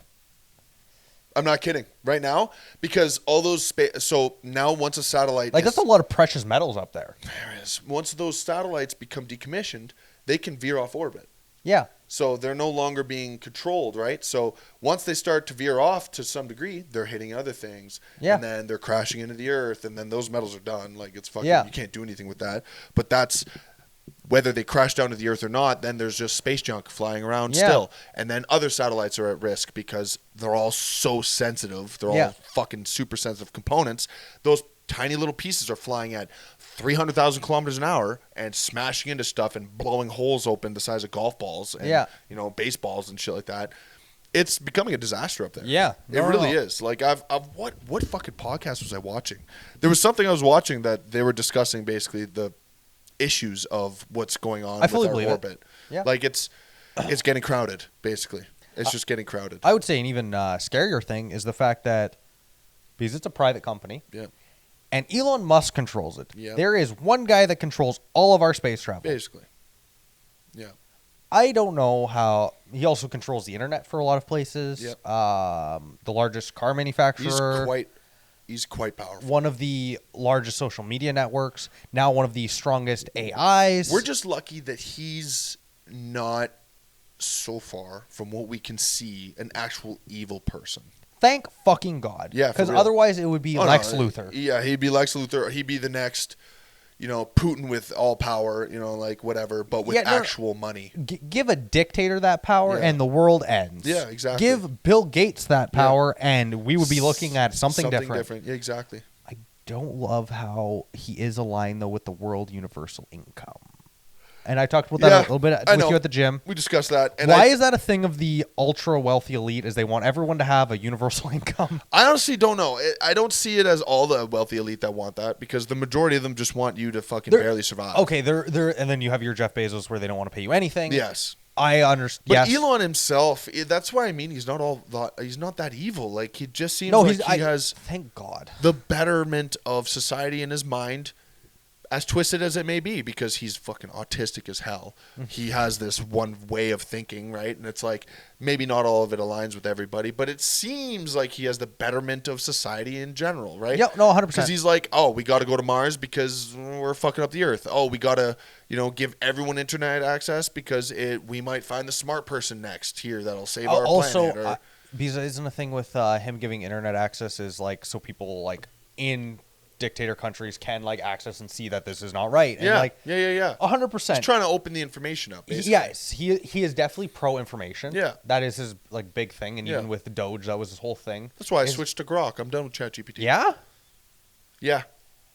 I'm not kidding. Right now, because all those so now once a satellite that's a lot of precious metals up there. There is. Once those satellites become decommissioned, they can veer off orbit. Yeah. So they're no longer being controlled, right? So once they start to veer off to some degree, they're hitting other things. Yeah. And then they're crashing into the earth, and then those metals are done. Like it's fucking you can't do anything with that. But that's whether they crash down to the earth or not, then there's just space junk flying around still. And then other satellites are at risk because they're all so sensitive. They're all fucking super sensitive components. Those tiny little pieces are flying at 300,000 kilometers an hour and smashing into stuff and blowing holes open the size of golf balls and baseballs and shit like that. It's becoming a disaster up there. Yeah. It really is. Like what fucking podcast was I watching? There was something I was watching that they were discussing basically the issues of what's going on with our orbit. Yeah. Like it's getting crowded, basically. It's just getting crowded. I would say an even scarier thing is the fact that because it's a private company. Yeah. And Elon Musk controls it. Yep. There is one guy that controls all of our space travel. Basically. Yeah. I don't know how. He also controls the internet for a lot of places. Yep. The largest car manufacturer. He's quite powerful. One of the largest social media networks. Now one of the strongest AIs. We're just lucky that he's not, so far from what we can see, an actual evil person. Thank fucking God. Yeah, because otherwise it would be Lex Luthor. Yeah, he'd be Lex Luthor. He'd be the next, Putin with all power, like whatever, but with actual money. Give a dictator that power and the world ends. Yeah, exactly. Give Bill Gates that power and we would be looking at something different. Yeah, exactly. I don't love how he is aligned, though, with the world universal income. And I talked about that a little bit with you at the gym. We discussed that. And why is that a thing of the ultra wealthy elite? Is they want everyone to have a universal income? I honestly don't know. I don't see it as all the wealthy elite that want that, because the majority of them just want you to fucking barely survive. Okay, and then you have your Jeff Bezos where they don't want to pay you anything. Yes. I understand. But Elon himself, that's why I mean he's not that evil. Like he just seems he has, thank God, the betterment of society in his mind. As twisted as it may be, because he's fucking autistic as hell. He has this one way of thinking, right? And it's like, maybe not all of it aligns with everybody, but it seems like he has the betterment of society in general, right? Yeah, no, 100%. Because he's like, oh, we got to go to Mars because we're fucking up the Earth. Oh, we got to, give everyone internet access because we might find the smart person next here that'll save our planet. Because isn't a thing with him giving internet access is like so people like in dictator countries can access and see that this is not right. And 100%. He's trying to open the information up. Basically. Yes, he is definitely pro information. Yeah, that is his big thing. And even with Doge, that was his whole thing. That's why I switched to Grok. I'm done with ChatGPT. Yeah, yeah,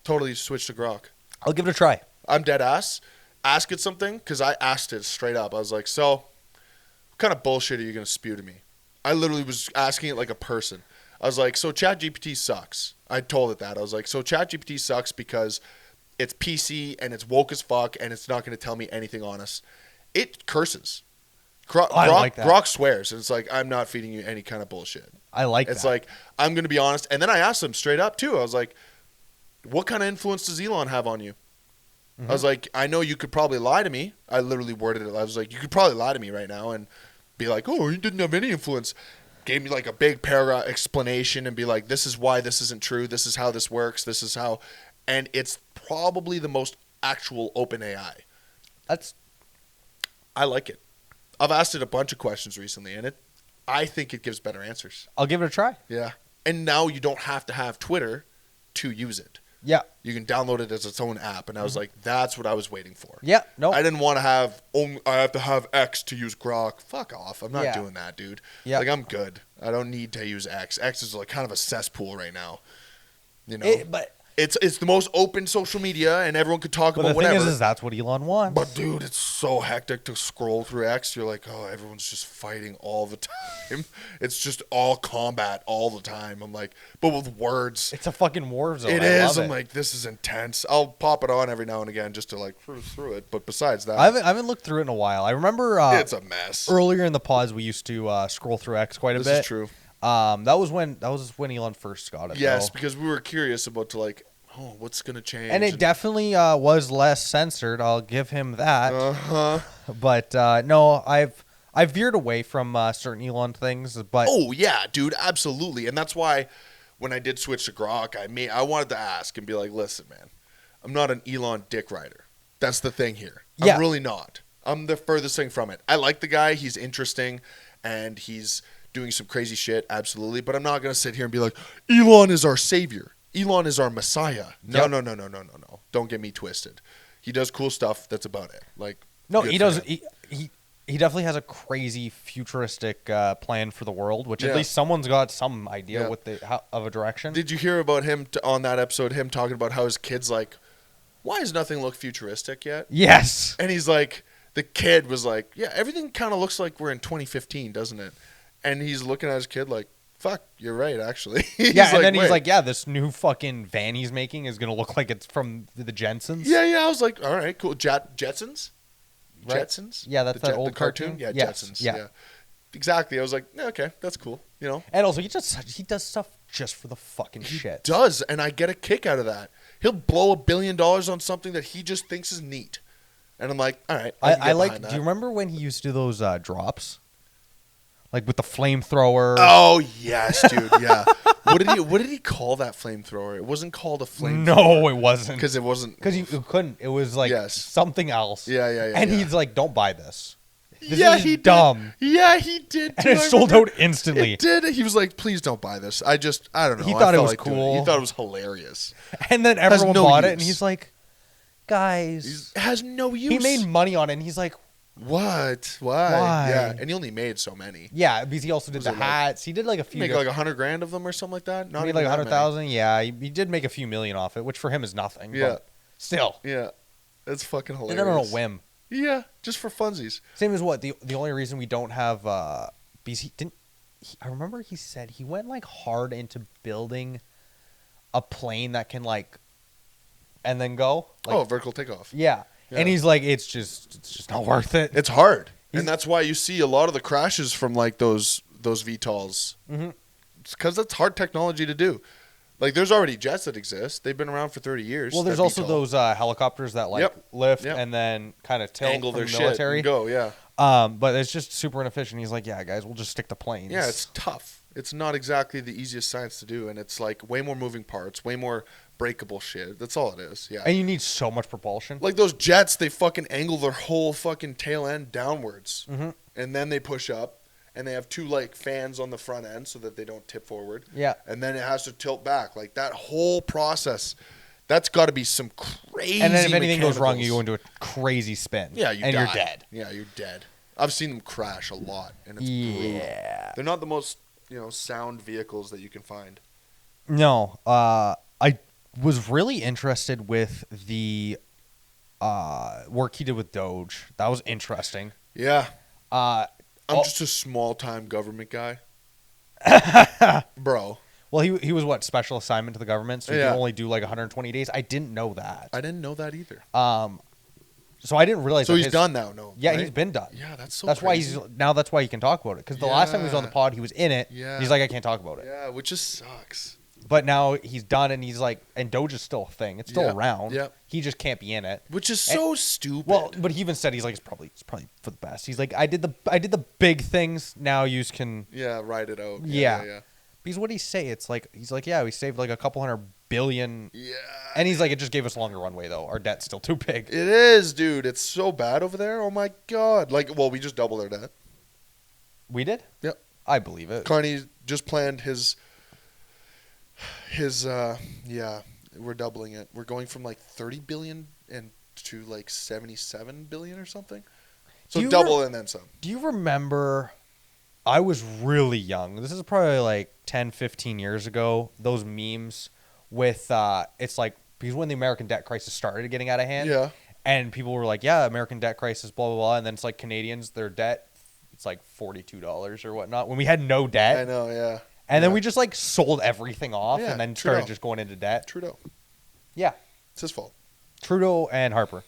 totally switched to Grok. I'll give it a try. I'm dead ass. Ask it something because I asked it straight up. I was like, so, what kind of bullshit are you gonna spew to me? I literally was asking it like a person. I was like, so ChatGPT sucks. I told it that. I was like, so ChatGPT sucks because it's PC and it's woke as fuck and it's not going to tell me anything honest. It curses. I like that. Grok swears. And it's like, I'm not feeding you any kind of bullshit. I like that. It's like, I'm going to be honest. And then I asked him straight up, too. I was like, what kind of influence does Elon have on you? I was like, I know you could probably lie to me. I literally worded it. I was like, you could probably lie to me right now and be like, oh, you didn't have any influence. Gave me like a big paragraph explanation and be like, this is why this isn't true. This is how this works. This is how. And it's probably the most actual open AI. I like it. I've asked it a bunch of questions recently, and I think it gives better answers. I'll give it a try. Yeah. And now you don't have to have Twitter to use it. Yeah. You can download it as its own app. And I was like, that's what I was waiting for. Yeah. No. I didn't want to have, I have to have X to use Grok. Fuck off. I'm not doing that, dude. Yeah. Like, I'm good. I don't need to use X. X is like kind of a cesspool right now. You know? But it's the most open social media, and everyone could talk about whatever. The thing is that's what Elon wants. But, dude, it's so hectic to scroll through X. You're like, oh, everyone's just fighting all the time. It's just all combat all the time. I'm like, but with words. It's a fucking war zone. It is. I'm like, this is intense. I'll pop it on every now and again just to, like, cruise through it. But besides that. I haven't looked through it in a while. I remember. It's a mess. Earlier in the pods, we used to scroll through X quite a bit. This is true. That was when Elon first got it. Yes, though. Because we were curious about what's going to change. And it definitely was less censored. I'll give him that. Uh-huh. But no, I've veered away from certain Elon things. But oh yeah, dude, absolutely. And that's why when I did switch to Grok, I wanted to ask and be like, listen, man, I'm not an Elon dick rider. That's the thing here. I'm really not. I'm the furthest thing from it. I like the guy. He's interesting, and he's doing some crazy shit, absolutely. But I'm not going to sit here and be like, Elon is our savior. Elon is our messiah. No. Don't get me twisted. He does cool stuff. That's about it. Like, no, he does. He definitely has a crazy futuristic plan for the world, which at least someone's got some idea of a direction. Did you hear about him on that episode? Him talking about how his kid's like, why does nothing look futuristic yet? Yes. And he's like, the kid was like, yeah, everything kind of looks like we're in 2015, doesn't it? And he's looking at his kid like, fuck, you're right, actually. And then he's like, yeah, this new fucking van he's making is going to look like it's from the Jetsons. Yeah, I was like, all right, cool. Jetsons? Right? Jetsons? Yeah, that's that old cartoon? Yeah, yes. Jetsons. Yeah. Exactly. I was like, yeah, okay, that's cool. You know? And also, he does stuff just for the fucking shit. He does, and I get a kick out of that. He'll blow $1 billion on something that he just thinks is neat. And I'm like, all right, I like, do you remember when he used to do those drops? Like with the flamethrower. Oh yes, dude. Yeah. What did he call that flamethrower? It wasn't called a flamethrower. No, it wasn't. Because it wasn't. Because you couldn't. It was like something else. Yeah. And he's like, "Don't buy this. This is dumb." Yeah, he did. And it sold out instantly. It did. He was like, "Please don't buy this." I don't know. He thought it was cool. He thought it was hilarious. And then everyone bought it, and he's like, "Guys, it has no use." He made money on it, and he's like, what? Why? Yeah, and he only made so many. Yeah, because he also did the hats. He did like a few. He made like $100,000 of them or something like that. Not like 100,000. Yeah, he did make a few million off it, which for him is nothing. Yeah, but still. Yeah, it's fucking hilarious. And then on a whim. Yeah, just for funsies. Same as what the only reason we don't have because he didn't. I remember he said he went like hard into building a plane that can like, and then go. Like, vertical takeoff. Yeah. And he's like, it's just not worth it. It's hard, and that's why you see a lot of the crashes from like those VTOLs. Mm-hmm. It's because that's hard technology to do. Like, there's already jets that exist. They've been around for 30 years. Well, there's also those helicopters that like lift and then kind of tilt angle from their the military. Shit and go, yeah. But it's just super inefficient. He's like, yeah, guys, we'll just stick to planes. Yeah, it's tough. It's not exactly the easiest science to do, and it's like way more moving parts, way more breakable shit. That's all it is. Yeah. And you need so much propulsion. Like those jets, they fucking angle their whole fucking tail end downwards, and then they push up. And they have two like fans on the front end so that they don't tip forward. Yeah. And then it has to tilt back. Like that whole process, that's got to be some crazy. And then if anything goes wrong, you go into a crazy spin. Yeah, you're dead. Yeah, you're dead. I've seen them crash a lot, and it's brutal. They're not the most sound vehicles that you can find. No, I was really interested with the work he did with Doge. That was interesting. Yeah. I'm just a small-time government guy. Bro. Well, he was what, special assignment to the government, so he can only do like 120 days. I didn't know that. I didn't know that either. So I didn't realize. So he's done now. No. Yeah, right? he's been done. Yeah, that's crazy. That's why he can talk about it. Because the last time he was on the pod, he was in it. Yeah. He's like, I can't talk about it. Yeah, which just sucks. But now he's done, and he's like, and Doge is still a thing. It's still around. Yeah. He just can't be in it. Which is so stupid. Well, but he even said he's like, it's probably for the best. He's like, I did the big things. Now you can ride it out. Yeah. Because what did he say? It's like he's like, yeah, we saved like a couple $100 billion. Yeah. And he's like, it just gave us a longer runway though. Our debt's still too big. It is, dude. It's so bad over there. Oh my god. Like, well, we just doubled our debt. We did? Yep. I believe it. Carney just planned his we're doubling it. We're going from like 30 billion and to like 77 billion or something. So double and then some. Do you remember, I was really young. This is probably like 10, 15 years ago. Those memes with, it's like, because when the American debt crisis started getting out of hand. Yeah. And people were like, yeah, American debt crisis, blah, blah, blah. And then it's like Canadians, their debt, it's like $42 or whatnot. When we had no debt. I know, yeah. And then we just like sold everything off and then started just going into debt. Trudeau. Yeah. It's his fault. Trudeau and Harper.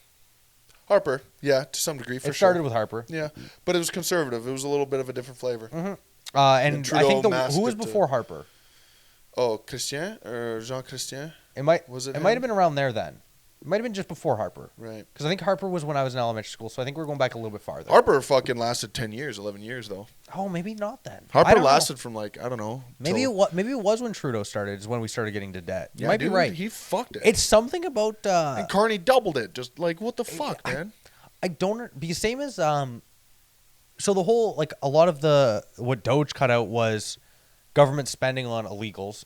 Harper, yeah, to some degree, for sure. It started with Harper. Yeah, but it was conservative. It was a little bit of a different flavor. Mm-hmm. And I think who was before Harper? Oh, Christian or Jean Christian? It might him? have been around there then. It might have been just before Harper. Right. Because I think Harper was when I was in elementary school, so I think we're going back a little bit farther. Harper fucking lasted 10 years, 11 years, though. Oh, maybe not then. Harper lasted from like, I don't know. Maybe it was when Trudeau started, is when we started getting to debt. You might be right. He fucked it. It's something about... and Carney doubled it. Just like, what the fuck, man? I don't... Because same as... So the whole... Like, a lot of what Doge cut out was government spending on illegals.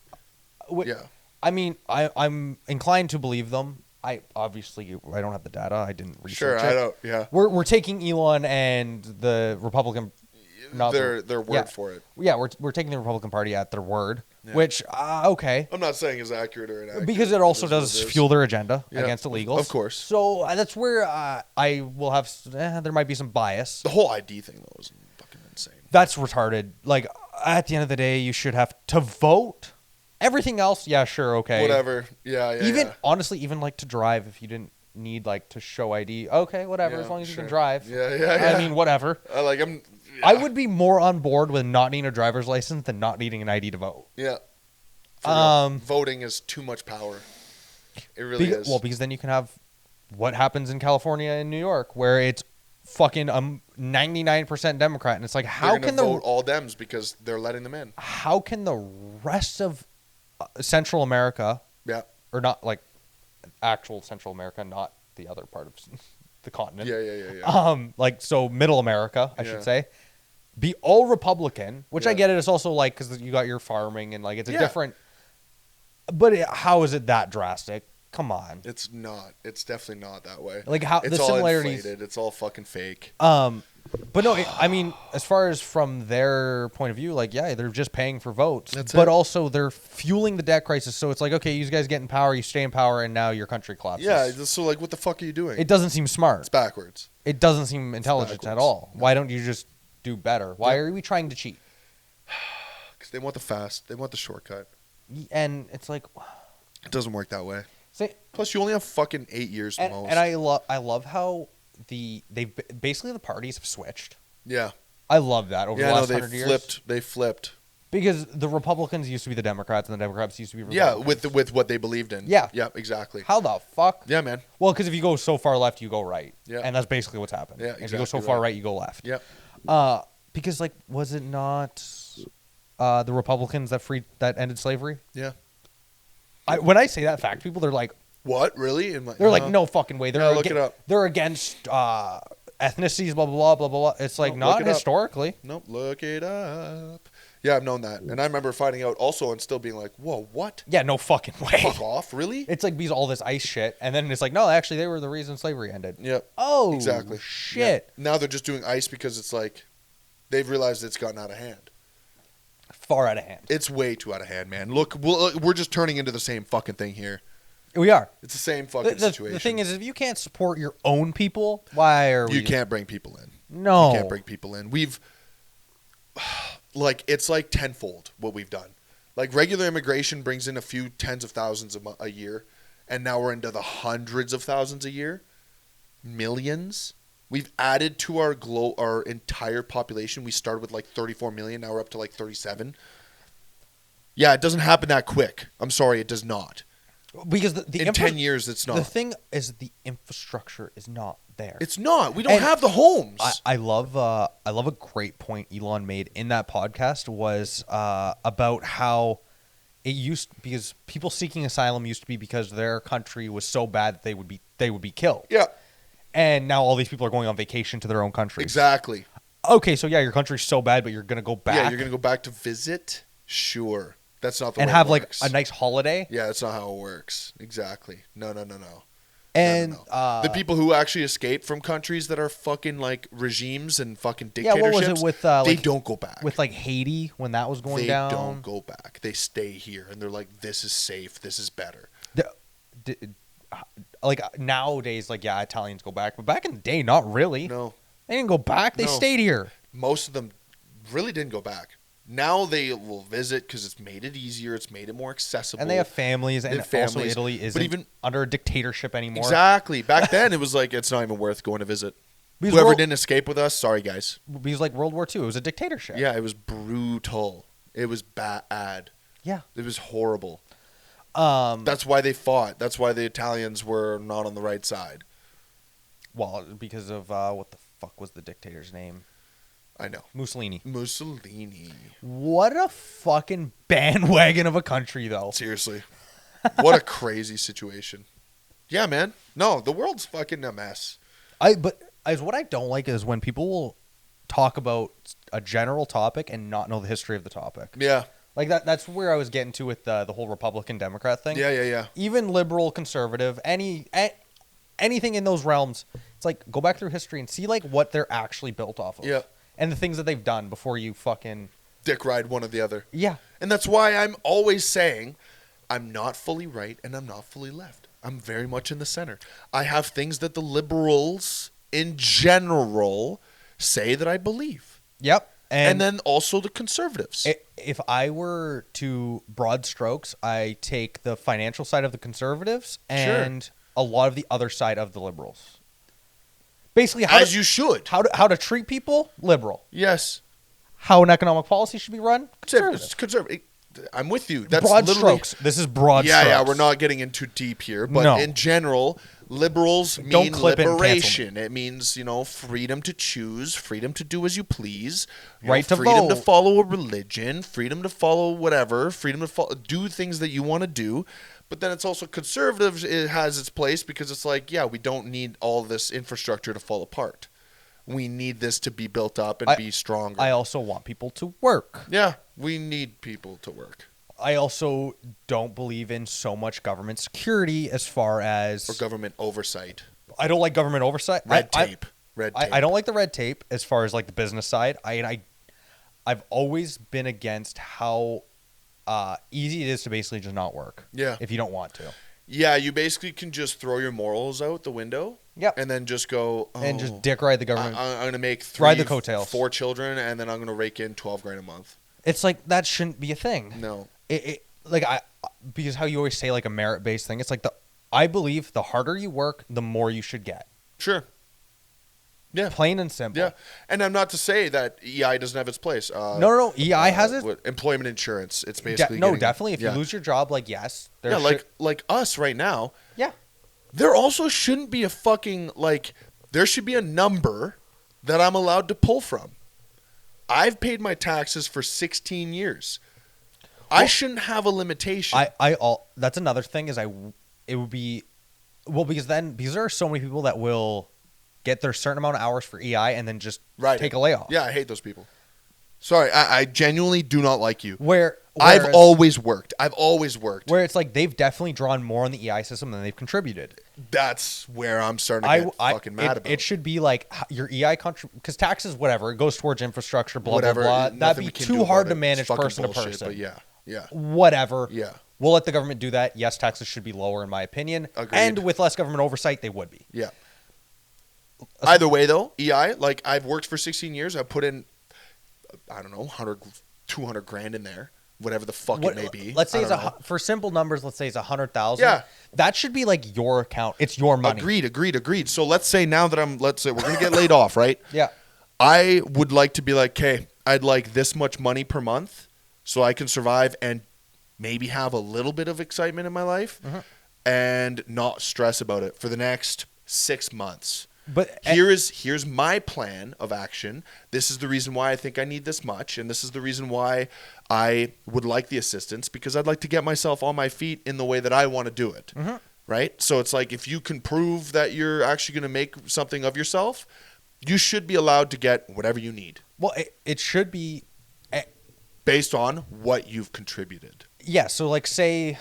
Yeah. I mean, I'm inclined to believe them. I don't have the data. I didn't research it. Sure, I don't. Yeah. We're taking Elon and the Republican, their word for it. Yeah, we're taking the Republican Party at their word, which okay. I'm not saying is accurate or inaccurate because it also does fuel their agenda against illegals, of course. So that's where I will have. There might be some bias. The whole ID thing though is fucking insane. That's retarded. Like at the end of the day, you should have to vote. Everything else, yeah, sure, okay. Whatever. Yeah. Honestly, even like to drive, if you didn't need like to show ID, okay, whatever, as long as you can drive. Yeah. I mean, whatever. I would be more on board with not needing a driver's license than not needing an ID to vote. Yeah. Voting is too much power. It really is. Well, because then you can have what happens in California and New York, where it's fucking 99% Democrat, and it's like, how can vote all Dems because they're letting them in? How can the rest of Central America, or not like actual Central America, not the other part of the continent. Yeah. Like so, Middle America, I should say, be all Republican. Which I get it. It's also like because you got your farming and like it's a different. But how is it that drastic? Come on. It's not. It's definitely not that way. Like how it's the all similarities. Inflated. It's all fucking fake. But no, I mean, as far as from their point of view, like, yeah, they're just paying for votes. But also they're fueling the debt crisis. So it's like, okay, you guys get in power, you stay in power, and now your country collapses. Yeah, so like, what the fuck are you doing? It doesn't seem smart. It's backwards. It doesn't seem intelligent at all. No. Why don't you just do better? Why are we trying to cheat? Because they want the fast. They want the shortcut. And it's like... It doesn't work that way. Plus, you only have fucking 8 years the most. And I love how basically the parties have switched. Yeah. I love that over the last 100 years. They flipped. Because the Republicans used to be the Democrats, and the Democrats used to be Republicans. Yeah, with what they believed in. Yeah. Yeah, exactly. How the fuck? Yeah, man. Well, because if you go so far left, you go right. Yeah. And that's basically what's happened. Yeah, exactly. If you go so far right, you go left. Yeah. Because, like, was it not the Republicans that ended slavery? Yeah. When I say that fact, people, they're like... What? Really? They're like, no fucking way. Look it up. They're against ethnicities, blah, blah, blah, blah, blah. It's like, not historically. Nope, look it up. Yeah, I've known that. And I remember finding out also and still being like, whoa, what? Yeah, no fucking way. Fuck off, really? It's like because all this ICE shit. And then it's like, no, actually, they were the reason slavery ended. Yep. Oh, exactly. Shit. Yeah. Now they're just doing ICE because it's like, they've realized it's gotten out of hand. Far out of hand. It's way too out of hand, man. Look, we're just turning into the same fucking thing here. We are. It's the same fucking situation. The thing is, if you can't support your own people, why are we... You can't bring people in. No. You can't bring people in. like it's like tenfold what we've done. Like regular immigration brings in a few tens of thousands a year, and now we're into the hundreds of thousands a year, millions. We've added to our entire population. We started with like 34 million. Now we're up to like 37. Yeah, it doesn't happen that quick. I'm sorry, it does not. Because in 10 years, it's not. The thing is, the infrastructure is not there. It's not. We don't have the homes. I love a great point Elon made in that podcast was about how because people seeking asylum used to be because their country was so bad that they would be killed. Yeah. And now all these people are going on vacation to their own countries. Exactly. Okay, so yeah, your country's so bad, but you're gonna go back. Yeah, you're gonna go back to visit. Sure, that's not the way and have it like works. a nice holiday. Yeah, that's not how it works. Exactly. No. And no. The people who actually escape from countries that are fucking like regimes and fucking dictatorships, what was it with? They don't go back. With like Haiti when that was going down. They don't go back. They stay here, and they're like, "This is safe. This is better." Like nowadays, like yeah, Italians go back, but back in the day, not really. No, they didn't go back. They stayed here. Most of them really didn't go back. Now they will visit because it's made it easier. It's made it more accessible. And they have families. And also Italy isn't even under a dictatorship anymore. Exactly. Back then, it was like, it's not even worth going to visit. Because whoever didn't escape with us, sorry, guys. Because like World War II, it was a dictatorship. Yeah, it was brutal. It was bad. Yeah. It was horrible. That's why they fought. That's why the Italians were not on the right side. Well, because of what the fuck was the dictator's name? I know. Mussolini. What a fucking bandwagon of a country, though. Seriously. What a crazy situation. Yeah, man. No, the world's fucking a mess. But what I don't like is when people will talk about a general topic and not know the history of the topic. Yeah. Like that's where I was getting to with the whole Republican Democrat thing. Yeah. Even liberal, conservative, anything in those realms, it's like go back through history and see like what they're actually built off of. Yeah. And the things that they've done before you fucking dick ride one or the other. Yeah. And that's why I'm always saying I'm not fully right and I'm not fully left. I'm very much in the center. I have things that the liberals in general say that I believe. Yep. And then also the conservatives. If I were to broad strokes, I take the financial side of the conservatives and a lot of the other side of the liberals. Basically, you should. How to treat people, liberal. Yes. How an economic policy should be run, conservative. I'm with you. That's broad strokes. This is broad strokes. Yeah, we're not getting into deep here. But in general, liberals mean liberation. It means, freedom to choose, freedom to do as you please. Right to vote. Freedom to follow a religion, freedom to follow whatever, freedom to do things that you want to do. But then it's also conservative. It has its place because it's like, yeah, we don't need all this infrastructure to fall apart. We need this to be built up and be stronger. I also want people to work. Yeah, we need people to work. I also don't believe in so much government security as far as... Or government oversight. I don't like government oversight. Red tape. I don't like the red tape as far as like the business side. I've always been against how easy it is to basically just not work. Yeah. If you don't want to. Yeah, you basically can just throw your morals out the window. Yep. And then just go... and just dick ride the government. I'm going to make ride the coattails. 4 children, and then I'm going to rake in $12,000 a month. It's like, that shouldn't be a thing. No. Because how you always say like a merit-based thing, it's like I believe the harder you work, the more you should get. Sure. Yeah. Plain and simple. Yeah. And I'm not to say that EI doesn't have its place. No. EI has it. Employment insurance. It's basically definitely. If you lose your job, like, yes. Yeah, like us right now. Yeah. There also shouldn't be a fucking, there should be a number that I'm allowed to pull from. I've paid my taxes for 16 years. Well, I shouldn't have a limitation. That's another thing is it would be, because there are so many people that will get their certain amount of hours for EI and then just take a layoff. Yeah, I hate those people. Sorry, I genuinely do not like you. I've always worked. Where it's like they've definitely drawn more on the EI system than they've contributed. That's where I'm starting to get fucking mad about. It should be like your EI because taxes, whatever, it goes towards infrastructure, blah, blah, blah. That'd be too hard to manage person to person. But yeah. Whatever. Yeah. We'll let the government do that. Yes, taxes should be lower, in my opinion. Agreed. And with less government oversight, they would be. Yeah. Either way, though, EI, I've worked for 16 years. I've put in, I don't know, 100 200 grand in there, whatever the fuck it may be. Let's say for simple numbers, let's say it's 100,000. Yeah. That should be like your account. It's your money. Agreed. So let's say now that let's say we're going to get laid off, right? Yeah. I would like to be like, okay, I'd like this much money per month so I can survive and maybe have a little bit of excitement in my life and not stress about it for the next 6 months. But here's my plan of action. This is the reason why I think I need this much, and this is the reason why I would like the assistance, because I'd like to get myself on my feet in the way that I want to do it. Right? So it's like, if you can prove that you're actually going to make something of yourself, you should be allowed to get whatever you need. Well, it should be based on what you've contributed. Yeah. So like, say,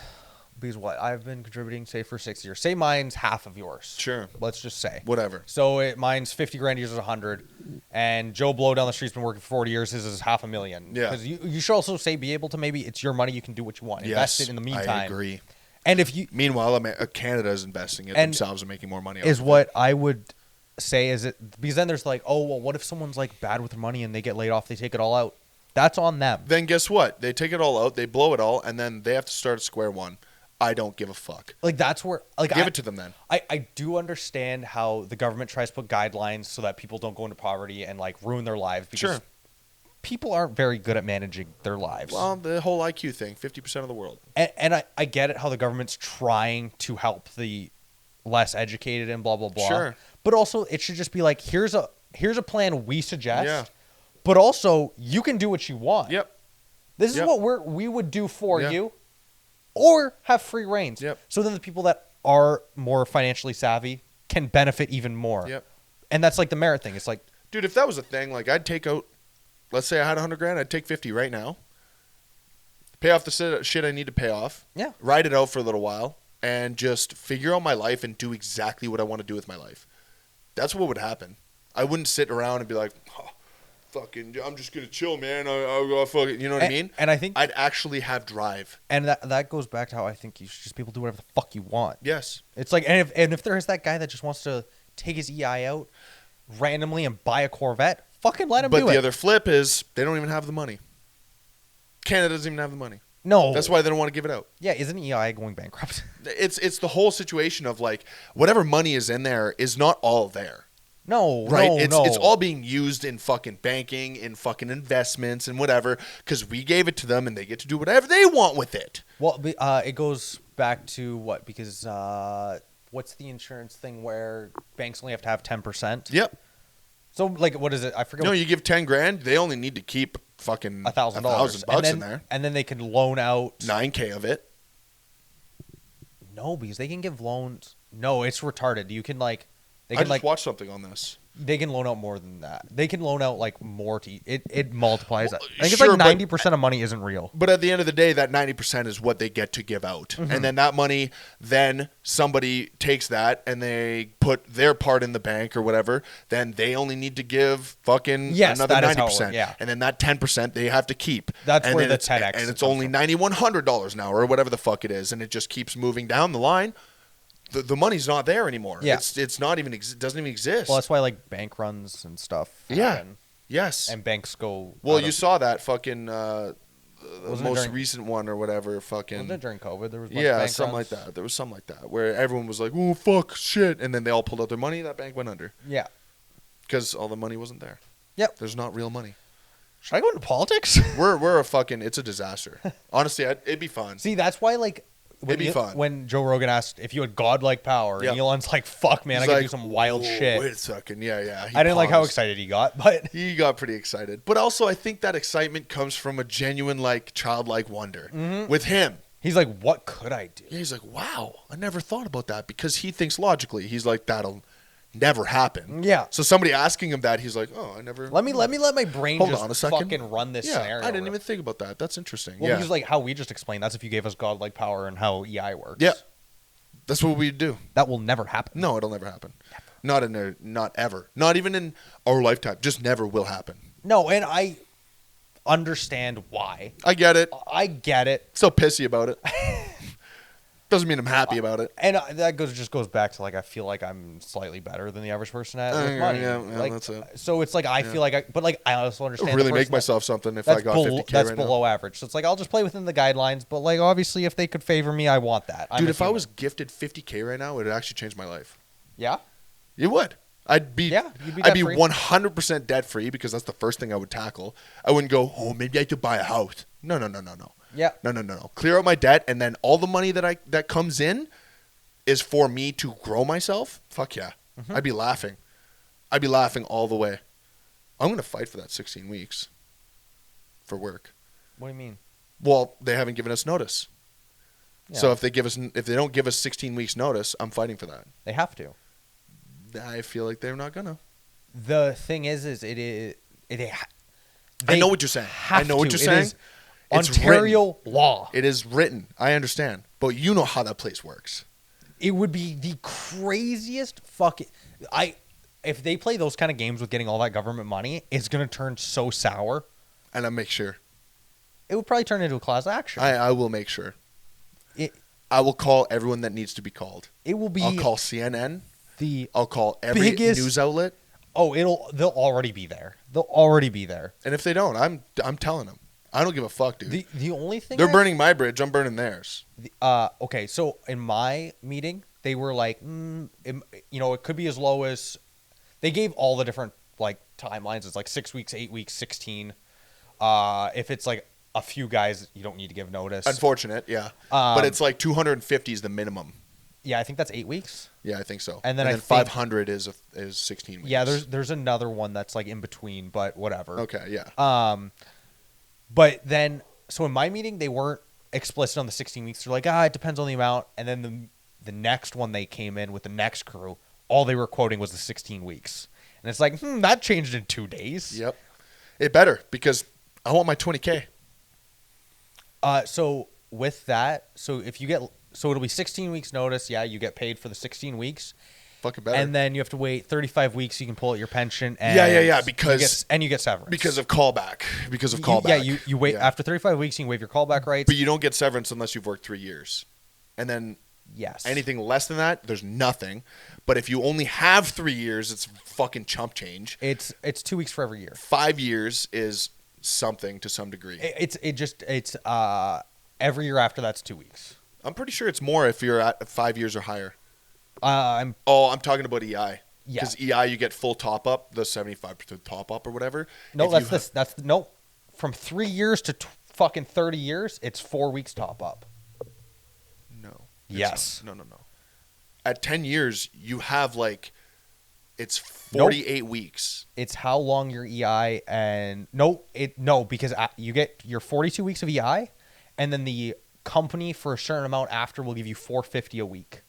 because what I've been contributing, say, for 6 years. Say mine's half of yours. Sure. Let's just say. Whatever. So mine's 50 grand, yours is 100. And Joe Blow down the street's been working for 40 years. His is $500,000. Yeah. Because you should also be able to, maybe it's your money, you can do what you want. Invest it in the meantime. I agree. And if you... Meanwhile, Canada is investing it themselves and making more money. Is what I would say is it... Because then there's like, oh, well, what if someone's like bad with their money and they get laid off, they take it all out? That's on them. Then guess what? They take it all out, they blow it all, and then they have to start at square one. I don't give a fuck. Like, that's where... Like, give it to them then. I do understand how the government tries to put guidelines so that people don't go into poverty and, like, ruin their lives. Because people aren't very good at managing their lives. Well, the whole IQ thing, 50% of the world. And I get it, how the government's trying to help the less educated and blah, blah, blah. Sure. But also, it should just be like, here's a plan we suggest. Yeah. But also, you can do what you want. Yep. This is what we would do for you. Or have free reins. Yep. So then the people that are more financially savvy can benefit even more. Yep. And that's like the merit thing. It's like... Dude, if that was a thing, like, I'd take out... Let's say I had 100 grand, I'd take 50 right now. Pay off the shit I need to pay off. Yeah. Ride it out for a little while. And just figure out my life and do exactly what I want to do with my life. That's what would happen. I wouldn't sit around and be like... Oh, fucking, I'm just gonna chill, man. I'll fucking, you know what I mean? And I think I'd actually have drive. And that goes back to how I think you should just be able to do whatever the fuck you want. Yes. It's like, and if there is that guy that just wants to take his EI out randomly and buy a Corvette, fucking let him do it. But the other flip is they don't even have the money. Canada doesn't even have the money. No. That's why they don't want to give it out. Yeah, isn't EI going bankrupt? It's the whole situation of like whatever money is in there is not all there. No, right? No, It's all being used in fucking banking, in fucking investments and whatever, because we gave it to them and they get to do whatever they want with it. Well, it goes back to what? Because what's the insurance thing where banks only have to have 10%? Yep. So, like, what is it? I forget. No, you give 10 grand, they only need to keep fucking $1,000 in there. And then they can loan out 9K of it. No, because they can give loans. No, it's retarded. You can like... I just watched something on this. They can loan out more than that. They can loan out like more to it multiplies that. I think sure, it's like 90% of money isn't real. But at the end of the day, that 90% is what they get to give out. And then that money, then somebody takes that and they put their part in the bank or whatever. Then they only need to give fucking another 90%. Yeah. And then that 10% they have to keep. That's and where the 10x. And it's only $9,100 now or whatever the fuck it is. And it just keeps moving down the line. The money's not there anymore. Yeah. It's not even doesn't even exist. Well, that's why like bank runs and stuff. Happen. Yes. And banks go. Well, you saw that fucking the most during, recent one or whatever. Fucking. Wasn't it during COVID? There was something like that. There was something like that where everyone was like, "Oh fuck, shit," and then they all pulled out their money. That bank went under. Yeah. Because all the money wasn't there. Yep. There's not real money. Should I go into politics? We're a fucking. It's a disaster. Honestly, it'd be fun. See, that's why like. It'd be fun. When Joe Rogan asked if you had godlike power, and Elon's like, "Fuck, man, I can do some wild shit." Wait a second, yeah. I didn't like how excited he got, but he got pretty excited. But also, I think that excitement comes from a genuine, like, childlike wonder with him. He's like, "What could I do?" Yeah, he's like, "Wow, I never thought about that," because he thinks logically. He's like, "That'll never happen." Yeah. So somebody asking him that, he's like, "Oh, I never." Let me let my brain Hold just on a second. fucking run this scenario. I didn't even think about that. That's interesting. Well, because like how we just explained, that's if you gave us godlike power and how EI works. Yeah. That's what we'd do. That will never happen. No, it'll never happen. Never. Not ever. Not even in our lifetime. Just never will happen. No, and I understand why. I get it. I get it. So pissy about it. Doesn't mean I'm happy about it. And that just goes back to like I feel like I'm slightly better than the average person at with money. Yeah, like, that's it. So it's like I feel like but like I also understand. I'd really make myself something if I got 50K That's right below now. average. So it's like I'll just play within the guidelines. But like obviously, if they could favor me, I want that. Dude, if I was gifted 50K right now, it would actually change my life. Yeah. It would. I'd be you'd be I'd be debt-free. 100% debt free because that's the first thing I would tackle. I wouldn't go, oh, maybe I could buy a house. No. Yeah. No. Clear out my debt, and then all the money that comes in is for me to grow myself. Fuck yeah. Mm-hmm. I'd be laughing. I'd be laughing all the way. I'm going to fight for that 16 weeks for work. What do you mean? Well, they haven't given us notice. Yeah. So if they don't give us 16 weeks notice, I'm fighting for that. They have to. I feel like they're not gonna. The thing is I know what you're saying. I know what you're saying. It's Ontario written. law. It is written. I understand, but you know how that place works. It would be the craziest fucking. If they play those kind of games with getting all that government money, it's gonna turn so sour. And I make sure. It would probably turn into a class action. I will make sure. I will call everyone that needs to be called. It will be. I'll call CNN. I'll call every biggest news outlet. Oh, they'll already be there. They'll already be there. And if they don't, I'm telling them. I don't give a fuck, dude. The only thing they're burning my bridge, I'm burning theirs. Okay, so in my meeting, they were like, it could be as low as. They gave all the different like timelines. It's like 6 weeks, 8 weeks, 16. If it's like a few guys, you don't need to give notice. Unfortunate, yeah. But it's like 250 is the minimum. Yeah, I think that's 8 weeks. Yeah, I think so. And then 500 is 16 weeks. Yeah, there's another one that's like in between, but whatever. Okay, yeah. But then, so in my meeting, they weren't explicit on the 16 weeks. They're like, it depends on the amount. And then the next one they came in with the next crew, all they were quoting was the 16 weeks. And it's like, that changed in 2 days. Yep. It better because I want my 20K. So with that, so it'll be 16 weeks notice. Yeah, you get paid for the 16 weeks. Fucking better. And then you have to wait 35 weeks so you can pull out your pension. And Yeah. Because you get severance. Because of callback. Yeah, you wait. After 35 weeks, you can waive your callback rights. But you don't get severance unless you've worked 3 years. And then anything less than that, there's nothing. But if you only have 3 years, it's fucking chump change. It's 2 weeks for every year. 5 years is something to some degree. It's every year after that's 2 weeks. I'm pretty sure it's more if you're at 5 years or higher. I'm talking about EI. Yeah. Because EI, you get full top up, the 75% top up or whatever. No, no. From 3 years to fucking 30 years, it's 4 weeks top up. No. Yes. No. At 10 years, you have it's 48 weeks. It's how long your EI and because you get your 42 weeks of EI, and then the company for a certain amount after will give you $450 a week.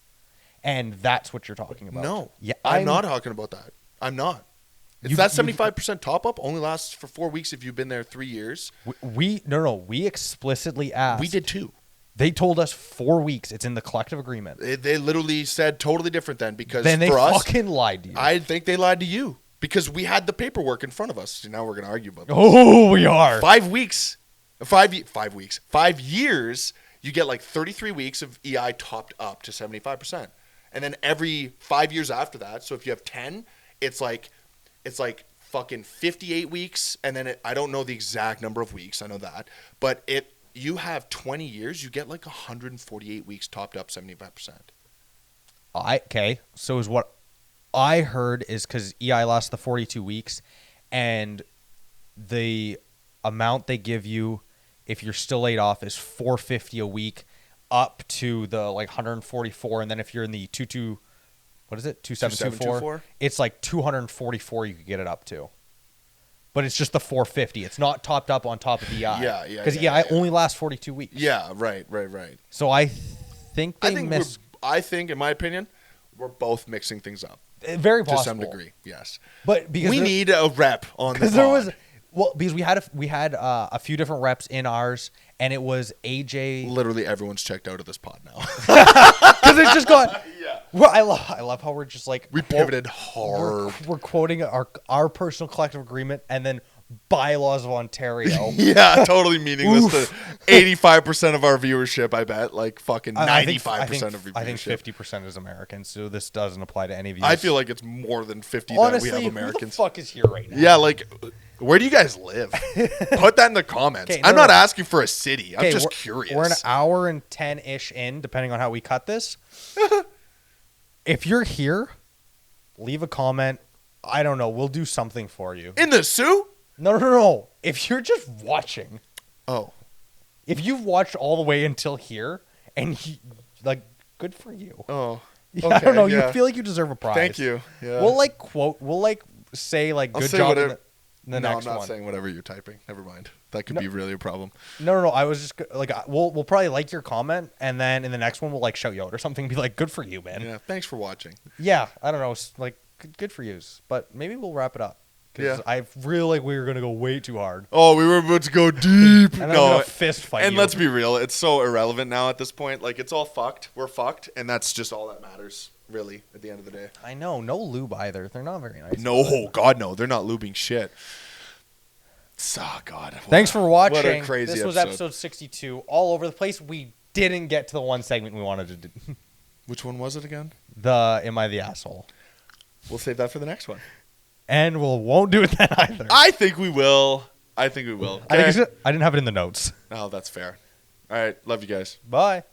And that's what you're talking about. No. Yeah, I'm not talking about that. I'm not. That 75% top up only lasts for 4 weeks if you've been there 3 years. We explicitly asked. We did too. They told us 4 weeks. It's in the collective agreement. They literally said totally different then because then they for us, fucking lied to you. I think they lied to you because we had the paperwork in front of us. So now we're going to argue about this. Oh, we are. 5 weeks. 5 weeks. 5 years, you get 33 weeks of EI topped up to 75%. And then every 5 years after that, so if you have 10, it's fucking 58 weeks. And then I don't know the exact number of weeks. I know that. But you have 20 years, you get 148 weeks topped up 75%. Okay. So is what I heard is because EI lasts the 42 weeks and the amount they give you if you're still laid off is $450 a week up to the 144, and then if you're in the 2724, it's 244 you could get it up to. But it's just the 450. It's not topped up on top of EI. Yeah. Because EI only lasts 42 weeks. Yeah, right. So I think I think, in my opinion, we're both mixing things up. Very possible. To some degree, yes. But because we need a rep on the pod. Because we had a few different reps in ours, and it was AJ. Literally everyone's checked out of this pod now. Because it's just gone. Yeah. Well, I love how we're just we pivoted hard. We're quoting our personal collective agreement, and then bylaws of Ontario. Yeah, totally meaningless to 85% of our viewership, I bet. Like fucking 95% of your viewership. I think 50% is Americans, so this doesn't apply to any of you. I feel like it's more than 50 Honestly, that we have who Americans. the fuck is here right now? Yeah, like, where do you guys live? Put that in the comments. Okay, I'm not asking for a city. I'm just curious. We're an hour and 10-ish in, depending on how we cut this. If you're here, leave a comment. I don't know. We'll do something for you. In the Sioux? No. If you're just watching. Oh. If you've watched all the way until here, and good for you. Oh. Yeah, Okay, I don't know. yeah. You feel like you deserve a prize. Thank you. Yeah. We'll say I'll good say job whatever. in the No, next I'm not one. saying whatever you're typing. Never mind. That could be really a problem. No. I was just we'll probably like your comment, and then in the next one we'll shout you out or something. Be like, good for you, man. Yeah. Thanks for watching. Yeah, I don't know. Good for you. But maybe we'll wrap it up. Yeah. I feel like we were gonna go way too hard. Oh, we were about to go deep. And then I'm gonna fist fight And you. let's be real, it's so irrelevant now at this point. Like, it's all fucked. We're fucked, and that's just all that matters, really, at the end of the day. I know. No lube either. They're not very nice. No, God, no. They're not lubing shit. Oh, God. Thanks for watching. What a crazy This was episode 62. All over the place. We didn't get to the one segment we wanted to do. Which one was it again? The Am I the Asshole? We'll save that for the next one. And we won't do it then either. I think we will. I didn't have it in the notes. Oh, All right. Love you guys. Bye.